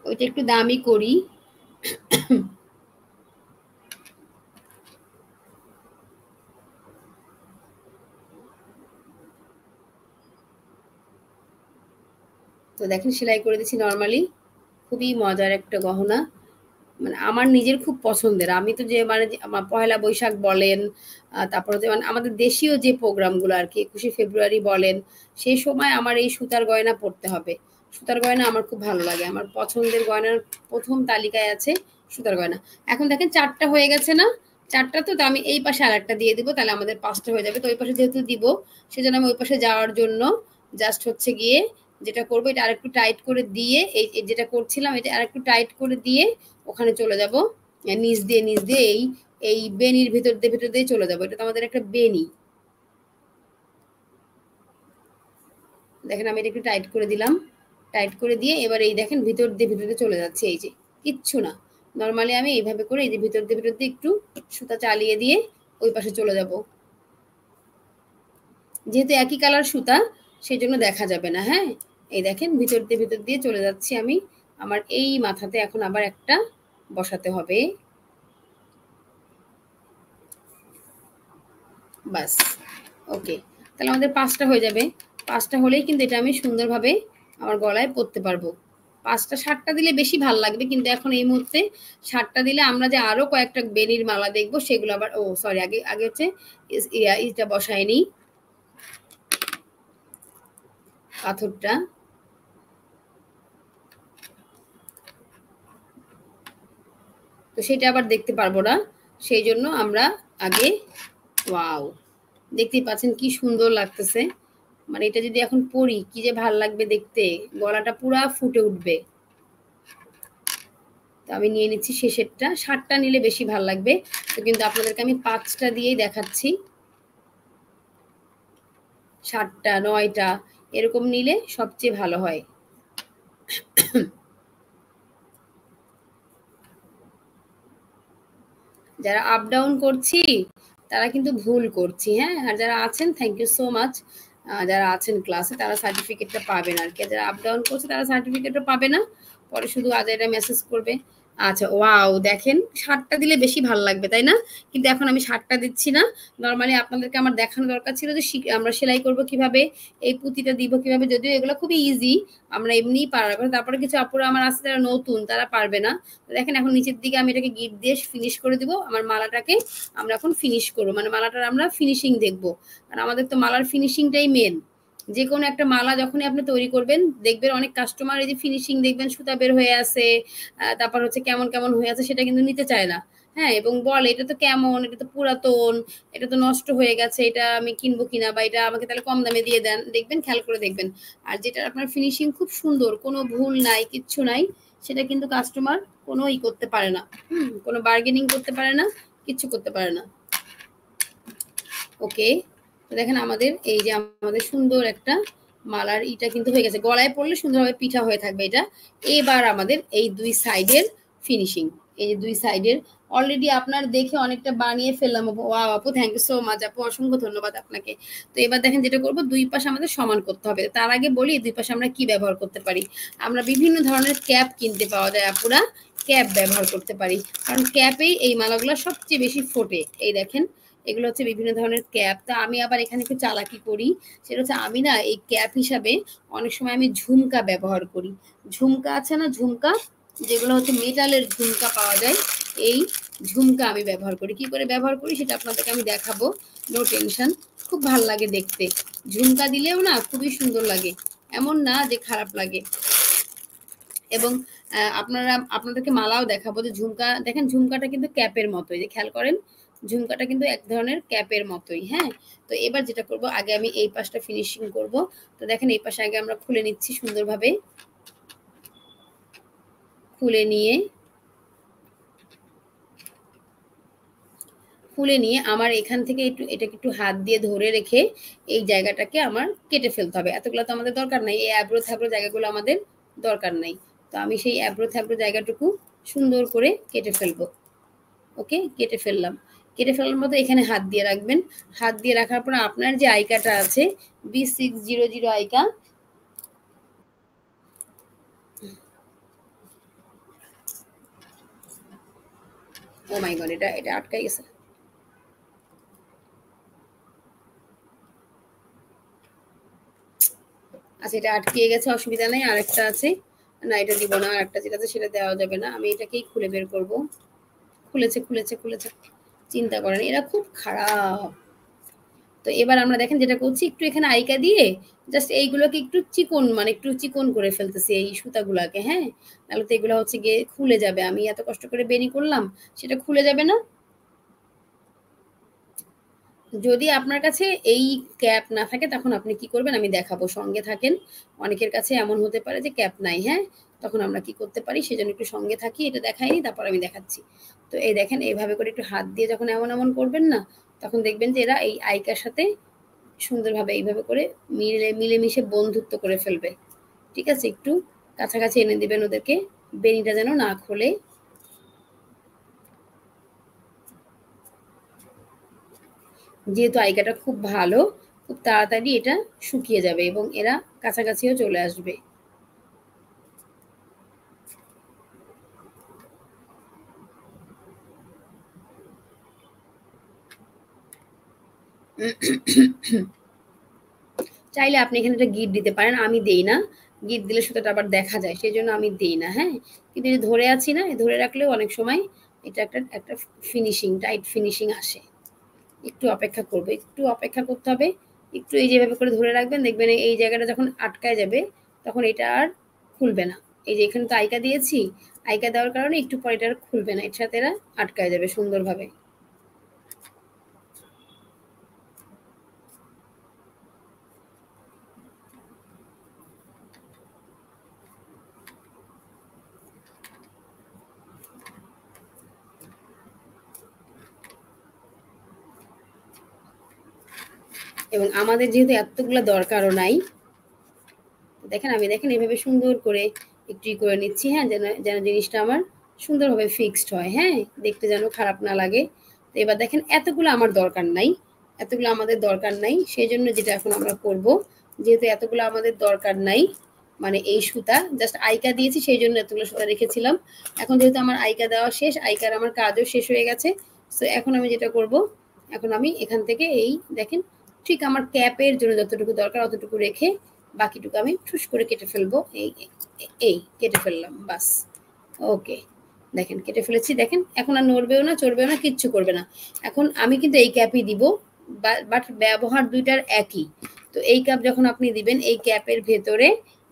ওইটা একটু দামি করি। তো দেখেন সেলাই করে দিচ্ছি নরমালি। খুবই মজার একটা গহনা। মানে আমার নিজের খুব পছন্দের। আমি তো যে মানে যে আমার পহেলা বৈশাখ বলেন, তারপর হচ্ছে মানে আমাদের দেশীয় যে প্রোগ্রামগুলো আরকি ২১শে ফেব্রুয়ারি বলেন, সেই সময় আমার এই সুতার গয়না পড়তে হবে। সুতার গয়না আমার খুব ভালো লাগে। আমার পছন্দের গয়নার ১ম তালিকায় আছে সুতার গয়না। এখন দেখেন ৪টা হয়ে গেছে না? ৪টা তো আমি এই পাশে আরেকটা দিয়ে দিব। তাহলে আমাদের ৫টা হয়ে যাবে। তো ওই পাশে যেহেতু দিব, সেজন্য আমি ওই পাশে যাওয়ার জন্য জাস্ট হচ্ছে গিয়ে যেটা করব, এটা আরেকটু টাইট করে দিয়ে এই যেটা করছিলাম এটা আরেকটু টাইট করে দিয়ে ওখানে চলে যাব। নিচ দিয়ে এই বেনির ভিতর দিয়ে চলে যাব। এটা তো আমাদের একটা বেনি। দেখেন আমি এটা একটু টাইট করে দিলাম। টাইট করে দিয়ে এবার এই দেখেন ভিতর দিয়ে চলে যাচ্ছে, এই যে কিচ্ছু না। নরমালি আমি এইভাবে করে এই যে ভিতর দিয়ে একটু সুতা চালিয়ে দিয়ে ওই পাশে চলে যাব। যেহেতু একই কালার সুতা, সেই জন্য দেখা যাবে না, হ্যাঁ? এই দেখেন ভিতর দিয়ে চলে যাচ্ছি আমি। আমার এই মাথাতে এখন আবার একটা বসাতে হবে। বাস, ওকে। তাহলে আমাদের ৫টা হয়ে যাবে। ৫টা হলেই কিন্তু এটা আমি সুন্দরভাবে আমার গলায় পরতে পারবো। ৫টা ৭টা দিলে বেশি ভাল লাগবে, কিন্তু এখন এই মুহূর্তে ৭টা দিলে আমরা যে আরো কয়েকটা বেনির মালা দেখবো সেগুলো আবার, ও সরি, আগে আগে হচ্ছে ইটা বসায় নিই, পাথরটা। তো সেটা আবার দেখতে পারবো না, সেই জন্য আমরা আগে, ওয়াও, দেখতেই পাচ্ছেন কি সুন্দর লাগতেছে। মানে এটা যদি এখন পরি কি যে ভাল লাগবে দেখতে, গলাটা পুরা ফুটে উঠবে। তো আমি নিয়ে নিচ্ছি শেষেরটা। ৭টা নিলে বেশি ভাল লাগবে। তো কিন্তু আপনাদেরকে আমি ৫টা দিয়েই দেখাচ্ছি। ৭টা, ৯টা এরকম নিলে সবচেয়ে ভালো হয়। যারা আপ ডাউন করছি তারা কিন্তু ভুল করছি, হ্যাঁ? আর যারা আছেন থ্যাংক ইউ সো মাচ। যারা আছেন ক্লাসে তারা সার্টিফিকেটটা পাবেন আর কি। যারা আপ ডাউন করছে তারা সার্টিফিকেটও পাবে না। পরে শুধু আজাইরা মেসেজ করবে। আচ্ছা, ওয়াও! দেখেন সারটা দিলে বেশি ভাল লাগবে, তাই না? কিন্তু এখন আমি সারটা দিচ্ছি না। নরমালি আপনাদেরকে আমার দেখানো দরকার ছিল যে আমরা সেলাই করব কিভাবে, এই পুঁতিটা দিব কিভাবে। যদিও এগুলো খুবই ইজি। আমরা এমনিই পারার কথা। তারপরে কিছু আপুরা আমার আছে যারা নতুন, তারা পারবে না। তো দেখেন এখন নিচের দিকে আমি এটাকে গিট দিয়ে ফিনিশ করে দিব। আমার মালাটাকে আমরা এখন ফিনিশ করব। মানে মালাটার আমরা ফিনিশিং দেখব। কারণ আমাদের তো মালার ফিনিশিংটাই মেইন। যেকোনো একটা মালা যখনই আপনি তৈরি করবেন, দেখবেন অনেক কাস্টমার এই যে ফিনিশিং দেখবেন সুতা বের হয়ে আছে, তারপর হচ্ছে কেমন কেমন হয়ে আছে সেটা কিন্তু নিতে চায় না। হ্যাঁ, এবং বলে এটা তো কেমন, এটা তো পুরাতন, এটা তো নষ্ট হয়ে গেছে, এটা আমি কিনবো কিনা, বা এটা আমাকে তাহলে কম দামে দিয়ে দেন। দেখবেন, খেয়াল করে দেখবেন। আর যেটা আপনার ফিনিশিং খুব সুন্দর, কোনো ভুল নাই, কিচ্ছু নাই, সেটা কিন্তু কাস্টমার কোনো করতে পারে না। কোনো বার্গেনিং করতে পারে না, কিচ্ছু করতে পারে না। ওকে, তো দেখেন আমাদের এই যে আমাদের সুন্দর একটা মালার ইটা কিন্তু হয়ে গেছে। গলায় পড়লে সুন্দরভাবে পিঠা হয়ে থাকবে এটা। এবার আমাদের এই দুই সাইডের ফিনিশিং, এই যে দুই সাইডের অলরেডি আপনার দেখে অনেকটা বানিয়ে ফেললাম। ওয়াও আপু, থ্যাংক ইউ সো মাচ আপু, অসংখ্য ধন্যবাদ আপনাকে। তো এবার দেখেন যেটা করব, দুই পাশ আমাদের সমান করতে হবে। তার আগে বলি দুই পাশে আমরা কি ব্যবহার করতে পারি। আমরা বিভিন্ন ধরনের ক্যাপ কিনতে পাওয়া যায় আপুরা, ক্যাপ ব্যবহার করতে পারি। কারণ ক্যাপেই এই মালাগুলো সবচেয়ে বেশি ফোটে। এই দেখেন, এগুলো হচ্ছে বিভিন্ন ধরনের ক্যাপ। তা আমি আবার এখানে একটু চালাকি করি। সেটা হচ্ছে আমি না এই ক্যাপ হিসাবে অনেক সময় আমি ঝুমকা ব্যবহার করি। ঝুমকা আছে না, ঝুমকা, যেগুলো হচ্ছে মেটালের ঝুমকা পাওয়া যায়, এই ঝুমকা আমি ব্যবহার করি। কি করে ব্যবহার করি সেটা আপনাদেরকে আমি দেখাবো, নো টেনশন। খুব ভাল লাগে দেখতে। ঝুমকা দিলেও না খুবই সুন্দর লাগে, এমন না যে খারাপ লাগে। এবং আপনাদেরকে মালাও দেখাবো যে ঝুমকা, দেখেন ঝুমকাটা কিন্তু ক্যাপের মতোই, যে খেয়াল করেন ঝুমকাটা কিন্তু এক ধরনের ক্যাপের মতোই। হ্যাঁ, তো এবার যেটা করব, আগে আমি এই পাশটা ফিনিশিং করব। তো দেখেন এই পাশে আগে আমরা খুলে নিচ্ছি সুন্দরভাবে। খুলে নিয়ে আমার এখান থেকে একটু এটাকে একটু হাত দিয়ে ধরে রেখে এই জায়গাটাকে আমার কেটে ফেলতে হবে। এতগুলো তো আমাদের দরকার নাই, এই অ্যাব্রো থ্যাব্রো জায়গাগুলো আমাদের দরকার নাই। তো আমি সেই অ্যাব্রো থ্যাব্রো জায়গাটুকু সুন্দর করে কেটে ফেলবো। ওকে, কেটে ফেললাম। কেটে ফেলার মতো এখানে হাত দিয়ে রাখবেন। হাত দিয়ে রাখার পর আপনার যে আইকাটা আছে, B600 আইকা, ও মাই গড, এটা এটা আটকাই গেছে। আচ্ছা, এটা আটকে গেছে, অসুবিধা নেই। আরেকটা আছে, না এটা দিব না, আরেকটা যেটা আছে সেটা দেওয়া যাবে না। আমি এটাকেই খুলে বের করব। খুলেছে খুলেছে খুলেছে, চিন্তা করেন, এরা খুব খারাপ। তো এবার আমরা দেখেন যেটা করছি, একটু এখানে আইকা দিয়ে জাস্ট এইগুলোকে একটু চিকন, মানে একটু চিকন করে ফেলতেছি এই সুতাগুলাকে। হ্যাঁ, নাহলে তো এগুলো হচ্ছে গিয়ে খুলে যাবে। আমি এত কষ্ট করে বেনি করলাম, সেটা খুলে যাবে না। যদি আপনার কাছে এই ক্যাপ না থাকে তখন আপনি কি করবেন আমি দেখাবো, সঙ্গে থাকেন। অনেকের কাছে এমন হতে পারে যে ক্যাপ নাই। হ্যাঁ, তখন আমরা কি করতে পারি, সেজন্য একটু সঙ্গে থাকি, এটা দেখাইনি, তারপর আমি দেখাচ্ছি। তো এই দেখেন, এইভাবে করে একটু হাত দিয়ে যখন এমন এমন করবেন না, তখন দেখবেন যে এরা এই আইকার সাথে সুন্দরভাবে এইভাবে করে মিলেমিশে বন্ধুত্ব করে ফেলবে। ঠিক আছে, একটু কাছাকাছি এনে দিবেন ওদেরকে, বেনিটা যেন না খোলে। যেহেতু আইকাটা খুব ভালো, খুব তাড়াতাড়ি এটা শুকিয়ে যাবে এবং এরা কাছাকাছিও চলে আসবে। চাইলে আপনি এখানে একটা গিট দিতে পারেন, আমি দেই না। গিট দিলে সুতাটা আবার দেখা যায়, সেই জন্য আমি দেই না। হ্যাঁ, কিন্তু এই যে ধরে আছি না, ধরে রাখলেও অনেক সময় এটা একটা একটা ফিনিশিং, টাইট ফিনিশিং আসে। একটু অপেক্ষা করব, একটু অপেক্ষা করতে হবে। একটু এই যেভাবে করে ধরে রাখবেন, দেখবেন এই জায়গাটা যখন আটকায় যাবে তখন এটা আর খুলবে না। এই যে এখানে তো আইকা দিয়েছি, আইকা দেওয়ার কারণে একটু পরে এটা আর খুলবে না, এর সাথে এরা আটকায় যাবে সুন্দরভাবে। এবং আমাদের যেহেতু এতগুলো দরকারও নাই, দেখেন আমি দেখেন এভাবে সুন্দর করে একটু করে নিচ্ছি। হ্যাঁ, যেন যেন জিনিসটা আমার সুন্দরভাবে ফিক্সড হয়। হ্যাঁ, দেখতে যেন খারাপ না লাগে। তো এবার দেখেন এতগুলো আমার দরকার নাই, এতগুলো আমাদের দরকার নাই। সেই জন্য যেটা এখন আমরা করব, যেহেতু এতগুলো আমাদের দরকার নাই, মানে এই সুতা জাস্ট আইকা দিয়েছি, সেই জন্য এতগুলো সুতা রেখেছিলাম। এখন যেহেতু আমার আইকা দেওয়া শেষ, আইকার আমার কাজও শেষ হয়ে গেছে। সো এখন আমি যেটা করব, এখন আমি এখান থেকে এই দেখেন ঠিক আমার ক্যাপের জন্য যতটুকু দরকার অতটুকু রেখে বাকিটুকু আমি ঠুস করে কেটে ফেলবো। এই কেটে ফেললাম, বাস। ওকে, দেখেন কেটে ফেলেছি। দেখেন এখন আর নড়বেও না, চড়বেও না, কিচ্ছু করবে না। এখন আমি কিন্তু এই ক্যাপই দিব, বাট ব্যবহার দুইটার একই। তো এই ক্যাপ যখন আপনি দিবেন, এই ক্যাপের ভেতরে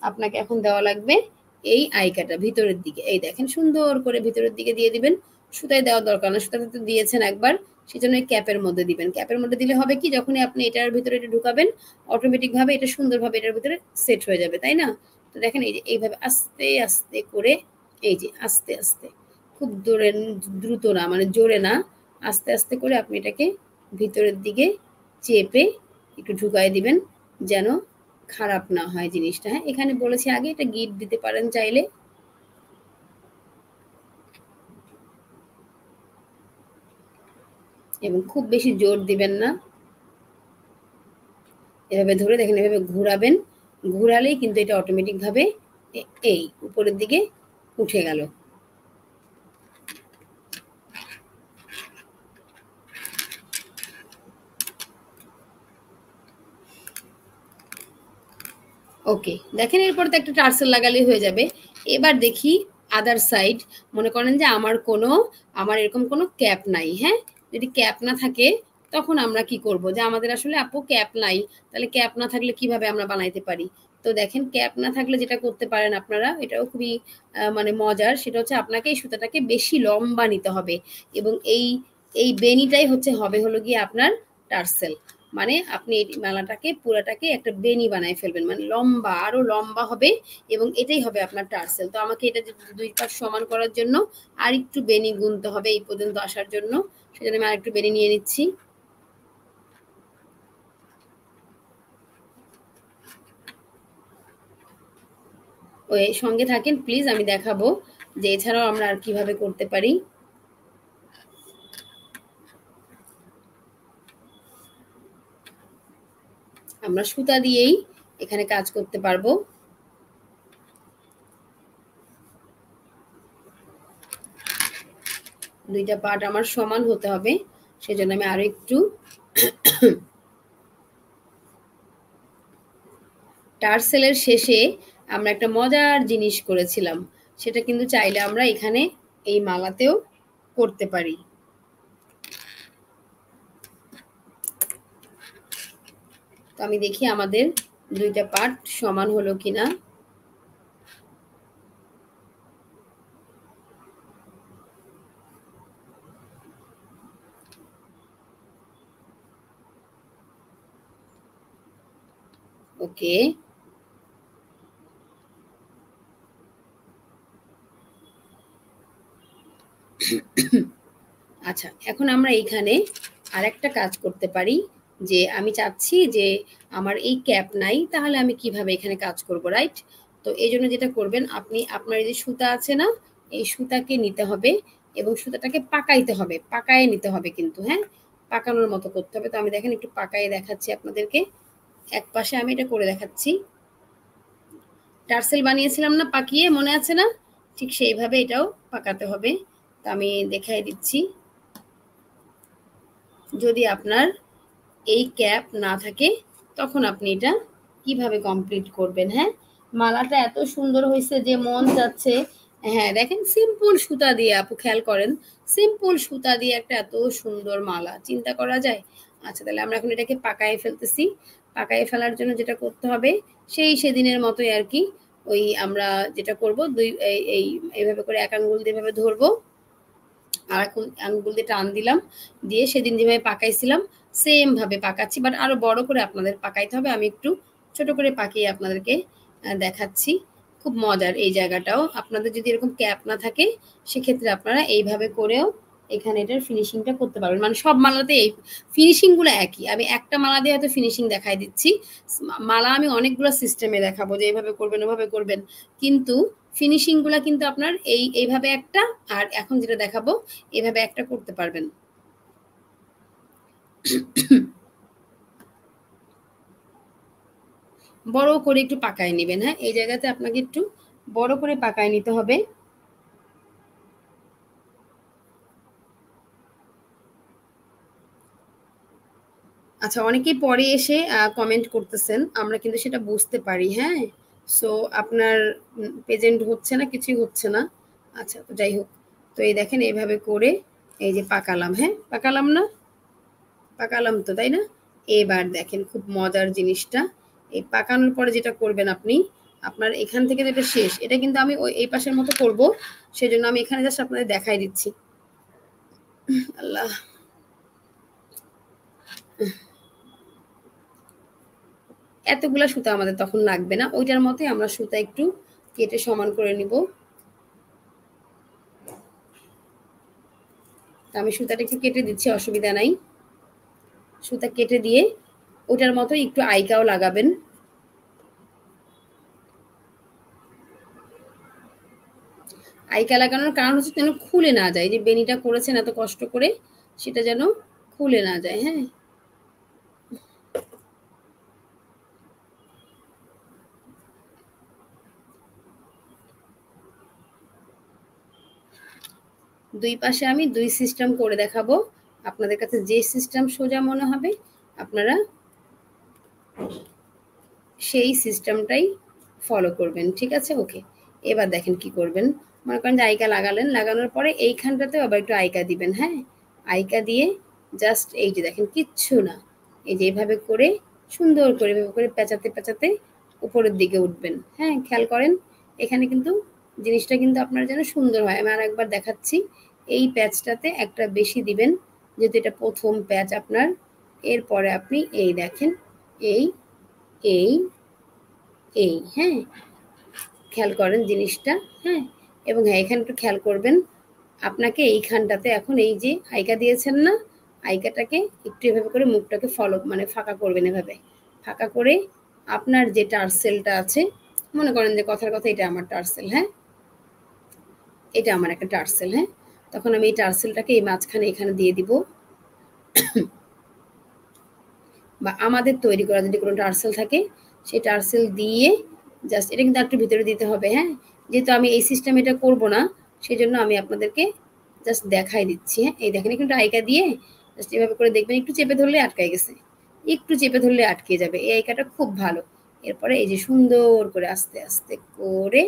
আপনাকে এখন দেওয়া লাগবে এই আইকাটা ভিতরের দিকে। এই দেখেন সুন্দর করে ভিতরের দিকে দিয়ে দিবেন। সুতায় দেওয়ার দরকার না, সুতাতে তো দিয়েছেন একবার, সেজন্য এই ক্যাপের মধ্যে দিবেন। ক্যাপের মধ্যে দিলে হবে কি, যখনই আপনি এটার ভিতরে এটা ঢুকাবেন অটোমেটিক ভাবে এটা সুন্দরভাবে এটার ভিতরে সেট হয়ে যাবে, তাই না? তো দেখেন এই যে এইভাবে আস্তে আস্তে করে, এই যে আস্তে আস্তে, খুব দ্রুত না, মানে জোরে না, আস্তে আস্তে করে আপনি এটাকে ভিতরের দিকে চেপে একটু ঢুকাই দিবেন, যেন খারাপ না হয় জিনিসটা। হ্যাঁ, এখানে বলেছি আগে এটা গিট দিতে পারেন চাইলে। এবং খুব বেশি জোর দিবেন না। এভাবে ধরে দেখেন, এভাবে ঘোরাবেন, ঘোরালেই কিন্তু এটা অটোমেটিক ভাবে এই উপরের দিকে উঠে গেল। ওকে, দেখেন এরপর তো একটা টার্সেল লাগালেই হয়ে যাবে। এবার দেখি আদার সাইড। মনে করেন যে আমার এরকম কোনো ক্যাপ নাই। হ্যাঁ, যদি ক্যাপ না থাকে তখন আমরা কি করব, যে আমাদের আসলে আপু ক্যাপ নাই, তাহলে ক্যাপ না থাকলে কিভাবে আমরা বানাইতে পারি? তো দেখেন ক্যাপ না থাকলে যেটা করতে পারেন আপনারা, এটাও খুবই মানে মজার, সেটা হচ্ছে আপনাকে এই সুতাটাকে বেশি লম্বা নিতে হবে, এবং এই বেনিটাই হবে হলো গিয়ে আপনার টার্সেল। মানে আপনি এই মালাটাকে পুরাটাকে একটা বেনি বানায় ফেলবেন, মানে লম্বা, আরো লম্বা হবে, এবং এটাই হবে আপনার টার্সেল। তো আমাকে এটা দুই পাশ সমান করার জন্য আর একটু বেনি গুনতে হবে এই পর্যন্ত আসার জন্য, সেজন্য আমি আরেকটু বেনি নিয়ে নিচ্ছি। ওই সঙ্গে থাকেন প্লিজ, আমি দেখাবো যে এছাড়াও আমরা আর কিভাবে করতে পারি। আমরা সুতা দিয়েই এখানে কাজ করতে পারবো। দুইটা পার্ট আমার সমান হতে হবে, সেজন্য আমি আরো একটু টার্সেলের শেষে আমরা একটা মজার জিনিস করেছিলাম, সেটা কিন্তু চাইলে আমরা এখানে এই মালাতেও করতে পারি। তো আমি দেখি আমাদের দুইটা পার্ট সমান হলো কিনা। ওকে, আচ্ছা এখন আমরা এইখানে আরেকটা কাজ করতে পারি, যে আমি চাচ্ছি যে আমার এই ক্যাপ নাই, তাহলে আমি কিভাবে এখানে কাজ করব, রাইট? তো এই জন্য যেটা করবেন, আপনি আপনার এই যে সুতা আছে না, এই সুতাকে নিতে হবে এবং সুতাটাকে পাকাইতে হবে, পাকায়ে নিতে হবে কিন্তু, হ্যাঁ, পাকানোর মতো করতে হবে। তো আমি দেখেন একটু পাকায়ে দেখাচ্ছি আপনাদেরকে, এক পাশে আমি এটা করে দেখাচ্ছি। টার্সেল বানিয়েছিলাম না পাকিয়ে, মনে আছে না? ঠিক সেইভাবে এটাও পাকাতে হবে। তো আমি দেখাই দিচ্ছি। যদি আপনার এই ক্যাপ না থাকে তখন আপনি এটা কিভাবে কমপ্লিট করবেন। হ্যাঁ, মালাটা এত সুন্দর হয়েছে যে মন যাচ্ছে। হ্যাঁ দেখেন, সিম্পল সুতা দিয়ে, আপু খেয়াল করেন, সিম্পল সুতা দিয়ে একটা এত সুন্দর মালা চিন্তা করা যায়? আচ্ছা, তাহলে আমরা এখন এটাকে পাকায়ে ফেলতেছি। পাকায়ে ফেলার জন্য যেটা করতে হবে, সেদিনের মতোই আর কি, ওই আমরা যেটা করব, এইভাবে করে এক আঙ্গুল দিয়ে এভাবে ধরবো, আর এখন আঙ্গুল দিয়ে টান দিলাম, দিয়ে সেদিন যেভাবে পাকাইছিলাম সেম ভাবে পাকাচ্ছি, বাট আরো বড় করে আপনাদের পাকাইতে হবে। আমি একটু ছোট করে পাকিয়ে আপনাদেরকে দেখাচ্ছি। খুব মজার এই জায়গাটাও, আপনাদের যদি এরকম ক্যাপ না থাকে সেক্ষেত্রে আপনারা এইভাবে করেও এখানে এটার ফিনিশিংটা করতে পারবেন। মানে সব মালাতে এই ফিনিশিং গুলো একই, আমি একটা মালা দিয়ে হয়তো ফিনিশিং দেখাই দিচ্ছি, মালা আমি অনেকগুলো সিস্টেমে দেখাবো যে এইভাবে করবেন ওভাবে করবেন, কিন্তু ফিনিশিং গুলা কিন্তু আপনার এইভাবে একটা, আর এখন যেটা দেখাবো এভাবে একটা করতে পারবেন। বড় করে একটু পাকায় নেবেন। হ্যাঁ, এই জায়গাতে আপনাকে একটু বড় করে পাকায় নিতে হবে। আচ্ছা, অনেকেই পরে এসে কমেন্ট করতেছেন, আমরা কিন্তু সেটা বুঝতে পারি। হ্যাঁ, সো আপনার প্রেজেন্ট হচ্ছে না, কিছুই হচ্ছে না। আচ্ছা, তো যাই হোক, তো এই দেখেন এইভাবে করে এই যে পাকালাম। হ্যাঁ, পাকালাম না, পাকালাম তো, তাই না? এবার দেখেন খুব মজার জিনিসটা, এই পাকানোর পরে যেটা করবেন আপনি, আপনার এখান থেকে যেটা শেষ, এটা কিন্তু আমি ওই এই পাশের মতো করব, সেজন্য আমি এখানে জাস্ট আপনাদের দেখাই দিচ্ছি। আল্লাহ, এতগুলা সুতা আমাদের তখন লাগবে না, ওইটার মতোই আমরা সুতা একটু কেটে সমান করে নিব। আমি সুতাটা একটু কেটে দিচ্ছি, অসুবিধা নাই। সুতা কেটে দিয়ে ওটার মতো একটু আইকাও লাগাবেন। আইকা লাগানোর কারণ হচ্ছে যেন খুলে না যায়, যে বেনিটা করেছেন এত কষ্ট করে, সেটা যেন খুলে না যায়। হ্যাঁ, দুই পাশে আমি দুই সিস্টেম করে দেখাবো, আপনাদের কাছে যে সিস্টেম সোজা মনে হবে আপনারা সেই সিস্টেমটাই ফলো করবেন। ঠিক আছে, ওকে। এবার দেখেন কি করবেন, মনে করেন যে আইকা লাগালেন, লাগানোর পরে এইখানটাতেও আবার একটু আইকা দিবেন। হ্যাঁ, আইকা দিয়ে জাস্ট এই যে দেখেন কিচ্ছু না, এই যে এইভাবে করে সুন্দর করে এভাবে করে পেঁচাতে পেঁচাতে উপরের দিকে উঠবেন। হ্যাঁ, খেয়াল করেন, এখানে কিন্তু জিনিসটা কিন্তু আপনার যেন সুন্দর হয়। আমি আর একবার দেখাচ্ছি, এই প্যাচটাতে একটা বেশি দিবেন, যেহেতু এটা প্রথম প্যাচ আপনার। এরপরে আপনি এই দেখেন, এই এই এই হ্যাঁ, খেয়াল করেন জিনিসটা। হ্যাঁ, এবং হ্যাঁ, এখানে একটু খেয়াল করবেন, আপনাকে এইখানটাতে এখন এই যে আইকা দিয়েছেন না, আইকাটাকে একটু এভাবে করে মুখটাকে ফলো মানে ফাঁকা করবেন, এভাবে ফাঁকা করে আপনার যে টার্সেলটা আছে, মনে করেন যে কথার কথা এটা আমার টার্সেল। হ্যাঁ, এটা আমার একটা টার্সেল। হ্যাঁ, তখন আমি এই টার্সেলটাকে এই মাঝখানে এখানে দিয়ে দিব, বা আমাদের তৈরি করা যদি কোনো টার্সেল থাকে সেই টার্সেল দিয়ে জাস্ট এটা কিন্তু একটু ভিতরে দিতে হবে। হ্যাঁ, যেহেতু আমি এই সিস্টেম এটা করব না, সেই জন্য আমি আপনাদেরকে জাস্ট দেখাই দিচ্ছি। হ্যাঁ, এই দেখেন একটু আইকা দিয়ে জাস্ট এভাবে করে দেখবেন, একটু চেপে ধরলে আটকায় গেছে, একটু চেপে ধরলে আটকে যাবে। এই আইকাটা খুব ভালো। এরপরে এই যে সুন্দর করে আস্তে আস্তে করে,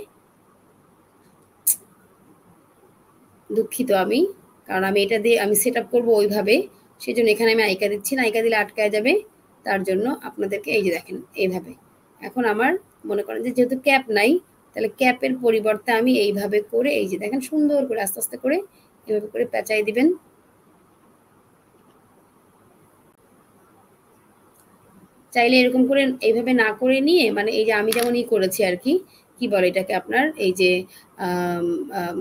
দুঃখিত আমি, কারণ আমি এটা দিয়ে আমি সেট আপ করবো ওইভাবে, সেই জন্য এখানে আমি আইকা দিচ্ছি না, আইকা দিলে আটকায় যাবে। তার জন্য আপনাদেরকে এই যে দেখেন এইভাবে, এখন আমার মনে করেন যে যেহেতু ক্যাপ নাই, তাহলে ক্যাপের পরিবর্তে আমি এইভাবে করে এই যে দেখেন সুন্দর করে আস্তে আস্তে করে এভাবে করে পেঁচাই দিবেন। চাইলে এরকম করে এইভাবে না করে নিয়ে, মানে এই যে আমি যেমন করেছি আর কি, কি বলে এটাকে আপনার এই যে আম, আম,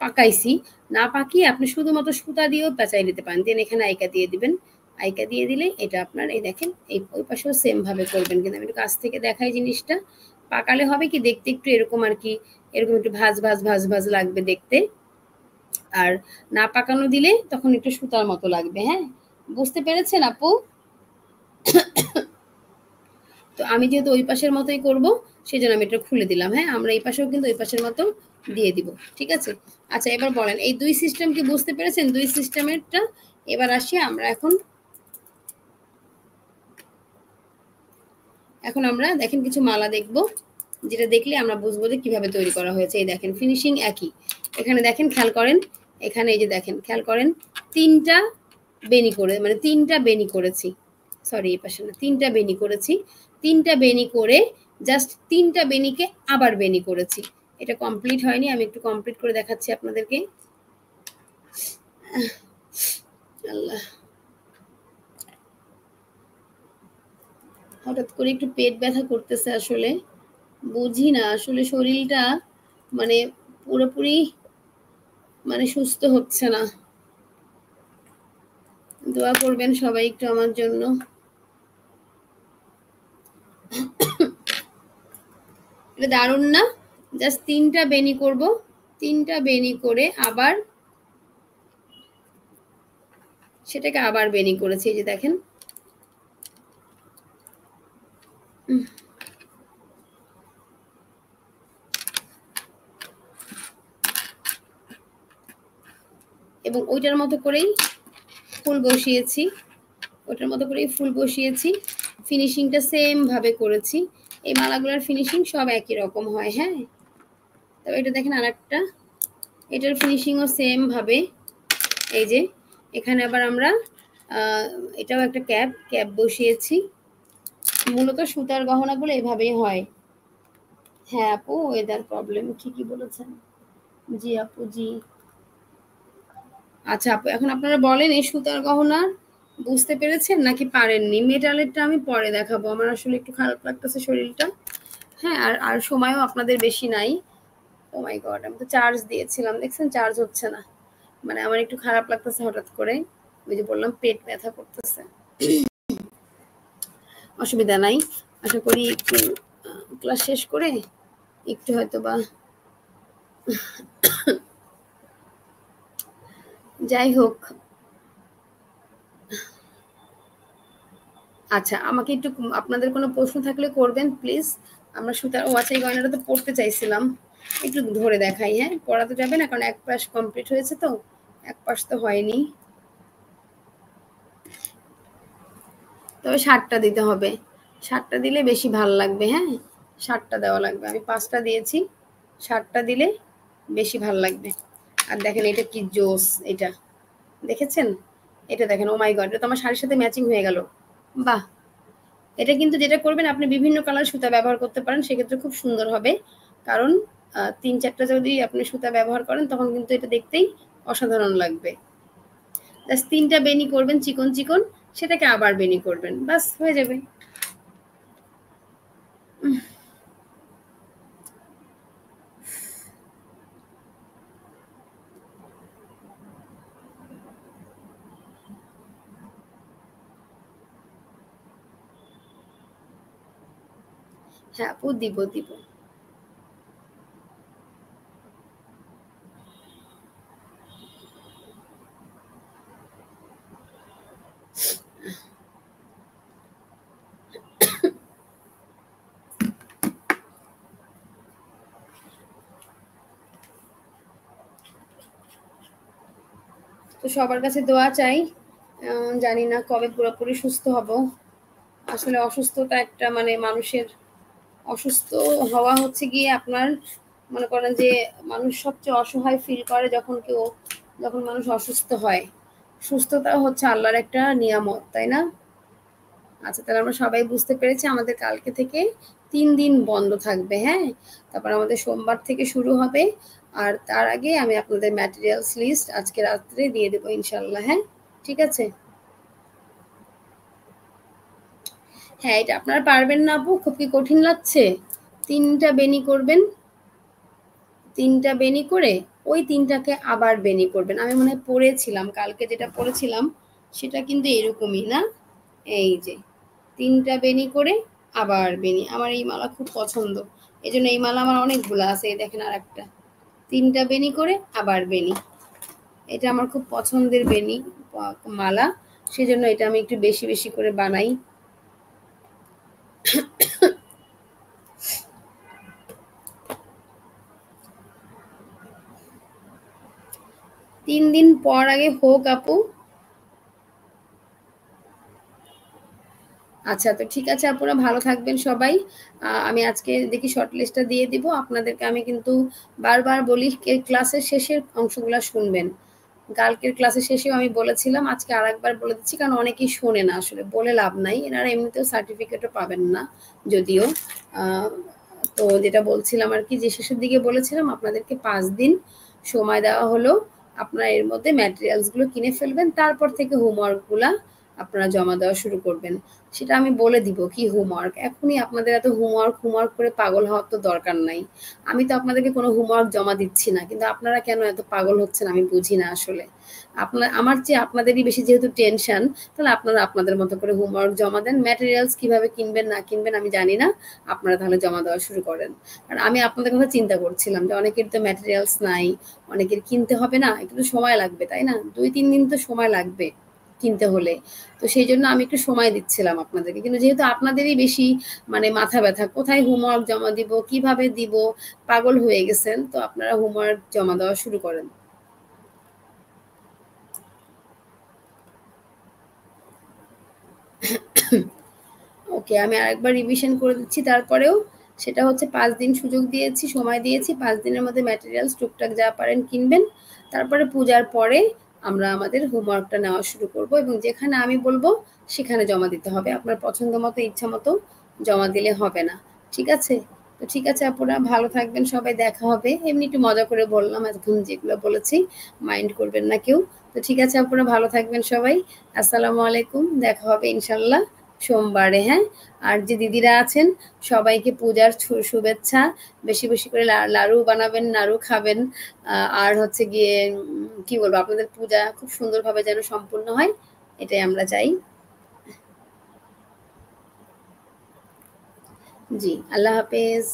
পাকাইছি, না পাকিয়ে আপনি শুধুমাত্র সুতা দিয়েও পেঁচাই নিতে পারেন। দেন এখানে আইকা দিয়ে দিবেন, আইকা দিয়ে দিলে এটা আপনার এই দেখেন এই ওই পাশেও সেম ভাবে করবেন। কিন্তু আমি একটু কাছ থেকে দেখাই জিনিসটা, পাকালে হবে কি দেখতে একটু এরকম আর কি, এরকম একটু ভাজ ভাজ ভাজ ভাজ লাগবে দেখতে। আর না পাকানো দিলে তখন একটু সুতার মতো লাগবে। হ্যাঁ, বুঝতে পেরেছেন আপু? তো আমি যেহেতু ওই পাশের মতোই করব, সেই জন্য আমি এটা খুলে দিলাম। হ্যাঁ, আমরা এই পাশেও কিন্তু ওই পাশের মতো দিয়ে দিব। ঠিক আছে, আচ্ছা এবার বলেন এই দুই সিস্টেম কি বুঝতে পেরেছেন? দুই সিস্টেমেরটা এবার আসি আমরা, এখন এখন আমরা দেখেন কিছু মালা দেখব, যেটা দেখলে আমরা বুঝবো যে কিভাবে তৈরি করা হয়েছে। এই দেখেন ফিনিশিং একই, এখানে দেখেন খেয়াল করেন, এখানে এই যে দেখেন খেয়াল করেন, তিনটা বেনি করে মানে তিনটা বেনি করেছি, সরি এই পাশে না, তিনটা বেনি করেছি, তিনটা বেনি করে জাস্ট তিনটা বেনিকে আবার বেনি করেছি। এটা কমপ্লিট হয়নি, আমি একটু কমপ্লিট করে দেখাচ্ছি আপনাদেরকে। আল্লাহ, হঠাৎ করে একটু পেট ব্যথা করতেছে আসলে, বুঝি না আসলে শরীরটা মানে পুরোপুরি মানে সুস্থ হচ্ছে না। দোয়া করবেন সবাই একটু আমার জন্য। এটা দারুণ না? জাস্ট তিনটা বেনি করব, তিনটা বেনি করে আবার সেটাকে আবার বেনি করেছি, এই যে দেখেন। এবং ওইটার মতো করেই ফুল বসিয়েছি, ওটার মতো করেই ফুল বসিয়েছি, ফিনিশিংটা সেম ভাবে করেছি। এই মালাগুলোর ফিনিশিং সব একই রকম হয়। হ্যাঁ, তবে এটা দেখেন আরেকটা, এটার ফিনিশিংও সেম ভাবে। এই যে এখানে আবার আমরা এটাও একটা ক্যাপ বসিয়েছি। মূলত সুতার গহনাগুলো এভাবেই হয়। হ্যাঁ আপু, ওয়েদার প্রবলেম ঠিকই বলেছেন। জি আপু, জি। আচ্ছা আপু, এখন আপনারা বলেন এই সুতার গহনা বুঝতে পেরেছেন নাকি পারেননি? মেটালেরটা আমি পরে দেখাবো, আমার আসলে একটু খারাপ লাগতেছে শরীরটা। হ্যাঁ, আর সময়ও আপনাদের বেশি নাই। ও মাই গড, আমি তো চার্জ দিয়েছিলাম, দেখছেন চার্জ হচ্ছে না। মানে আমার একটু খারাপ লাগতেছে হঠাৎ করে, ওই যে বললাম পেট ব্যথা করতেছে। অসুবিধা নাই, আশা করি একটু ক্লাস শেষ করে একটু হয়তো বা, যাই হোক। আচ্ছা, আমাকে একটু আপনাদের কোনো প্রশ্ন থাকলে করবেন প্লিজ। আমরা সুতার, ও আচ্ছা এই গয়নাটা তো পড়তে চাইছিলাম, একটু ধরে দেখাই। হ্যাঁ, পড়া তো যাবে না কারণ এক পাশ কমপ্লিট হয়েছে, তো এক পাশ তো হয়নি। তবে 7টা দিতে হবে, 7টা দিলে বেশি ভাল লাগবে। হ্যাঁ, 7টা দেওয়া লাগবে, আমি 5টা দিয়েছি, 7টা দিলে বেশি ভাল লাগবে। আর দেখেন এটা কি জোস, এটা দেখেছেন? এটা দেখেন, ও মাই গড, এটা তো আমার শাড়ির সাথে ম্যাচিং হয়ে গেল। বাহ! এটা কিন্তু যেটা করবেন, আপনি বিভিন্ন কালার সুতা ব্যবহার করতে পারেন, সেক্ষেত্রে খুব সুন্দর হবে। কারণ 3-4টা যদি আপনি সুতা ব্যবহার করেন তখন কিন্তু এটা দেখতেই অসাধারণ লাগবে। জাস্ট 3টা বেনি করবেন চিকন চিকন, সেটাকে আবার বেনি করবেন, বাস হয়ে যাবে। হ্যাঁ আপু, দিব দিব। তো সবার কাছে দোয়া চাই, জানি না কবে পুরোপুরি সুস্থ হব। আসলে অসুস্থতা একটা, মানে মানুষের অসুস্থ হওয়া হচ্ছে গিয়ে আপনার, মনে করেন যে মানুষ সবচেয়ে অসহায় ফিল করে যখন মানুষ অসুস্থ হয়। সুস্থতা হচ্ছে আল্লাহর একটা নিয়ামত, তাই না? আচ্ছা, তাহলে আমরা সবাই বুঝতে পেরেছি, আমাদের কালকে থেকে 3 দিন বন্ধ থাকবে। হ্যাঁ, তারপর আমাদের সোমবার থেকে শুরু হবে। আর তার আগে আমি আপনাদের ম্যাটেরিয়ালস লিস্ট আজকে রাত্রে দিয়ে দেবো ইনশাল্লাহ। হ্যাঁ, ঠিক আছে। হ্যাঁ, এটা আপনারা পারবেন না আপু? খুব কি কঠিন লাগছে? 3টা বেনি করবেন, 3টা বেনি করে ওই 3টাকে আবার বেনি করবেন। আমি মনে হয় পড়েছিলাম, কালকে যেটা পড়েছিলাম সেটা কিন্তু এরকমই না? এই যে 3টা বেনি করে আবার বেনি, আমার এই মালা খুব পছন্দ, এই জন্য এই মালা আমার অনেকগুলো আছে। এই দেখেন আর একটা, 3টা বেনি করে আবার বেনি, এটা আমার খুব পছন্দের বেনি মালা, সেজন্য এটা আমি একটু বেশি বেশি করে বানাই। 3 দিন পর আগে হোক আপু। আচ্ছা, তো ঠিক আছে আপনারা ভালো থাকবেন সবাই। আমি আজকে দেখি শর্ট লিস্টটা দিয়ে দিব আপনাদেরকে। আমি কিন্তু বারবার বলি ক্লাসের শেষের অংশগুলা শুনবেন। কালকের ক্লাসের শেষেও আমি বলেছিলাম, আজকে আরেকবার বলে দিচ্ছি, কারণ অনেকেই শোনে না, আসলে বলে লাভ নাই, এনারা এমনিতেও সার্টিফিকেটও পাবেন না যদিও। তো যেটা বলছিলাম আর কি, যে শেষের দিকে বলেছিলাম আপনাদেরকে 5 দিন সময় দেওয়া হলো, আপনারা এর মধ্যে ম্যাটেরিয়ালসগুলো কিনে ফেলবেন, তারপর থেকে হোমওয়ার্কগুলা আপনারা জমা দেওয়া শুরু করবেন। সেটা আমি বলে দিব কি হোমওয়ার্ক। এখনই আপনাদের এত হোমওয়ার্ক হোমওয়ার্ক করে পাগল হওয়ার তো দরকার নাই। আমি তো আপনাদেরকে কোনো হোমওয়ার্ক জমা দিচ্ছি না, কিন্তু আপনারা কেন এত পাগল হচ্ছেন আমি বুঝি না আসলে। আমার চেয়ে আপনাদেরই বেশি যেহেতু টেনশন, তাহলে আপনারা আপনাদের মতো করে হোমওয়ার্ক জমা দেন। ম্যাটেরিয়ালস কিভাবে কিনবেন না কিনবেন আমি জানি না, আপনারা তাহলে জমা দেওয়া শুরু করেন। কারণ আমি আপনাদের কথা চিন্তা করছিলাম যে অনেকের তো ম্যাটেরিয়ালস নাই, অনেকের কিনতে হবে না, একটু তো সময় লাগবে তাই না? 2-3 দিন তো সময় লাগবে কিনতে হলে। তো সেই জন্য আমি একটু সময় দিচ্ছিলাম আপনাদেরকে, কিন্তু যেহেতু আপনাদেরই বেশি মানে মাথা ব্যথা, কোথায় হোমওয়ার্ক জমা দিব, কিভাবে দিব, পাগল হয়ে গেছেন, তো আপনারা হোমওয়ার্ক জমা দেওয়া শুরু করেন। ওকে, আমি আরেকবার রিভিশন করে দিচ্ছি তারপরেও। সেটা হচ্ছে 5 দিন সুযোগ দিয়েছি, সময় দিয়েছি। 5 দিনের মধ্যে ম্যাটেরিয়ালস টুকটাক যা পারেন কিনবেন। তারপরে পূজার পরে আমরা আমাদের হোমওয়ার্কটা নেওয়া শুরু করব এবং যেখানে আমি বলবো সেখানে জমা দিতে হবে। আপনার পছন্দ মতো, ইচ্ছা মতো জমা দিলে হবে না। ঠিক আছে? তো ঠিক আছে আপুরা, ভালো থাকবেন সবাই, দেখা হবে। এমনি একটু মজা করে বললাম, এতক্ষণ যেগুলো বলেছি মাইন্ড করবেন না কেউ। তো ঠিক আছে আপুরা, ভালো থাকবেন সবাই। আসসালামু আলাইকুম, দেখা হবে ইনশাল্লাহ সোমবারে, হ্যাঁ? আর যে দিদিরা আছেন সবাইকে পূজার শুভেচ্ছা। বেশি বেশি করে লাড়ু বানাবেন, নাড়ু খাবেন। আর হচ্ছে গিয়ে কি বলবো, আপনাদের পূজা খুব সুন্দরভাবে যেন সম্পূর্ণ হয়, এটাই আমরা চাই। জি, আল্লাহ হাফেজ।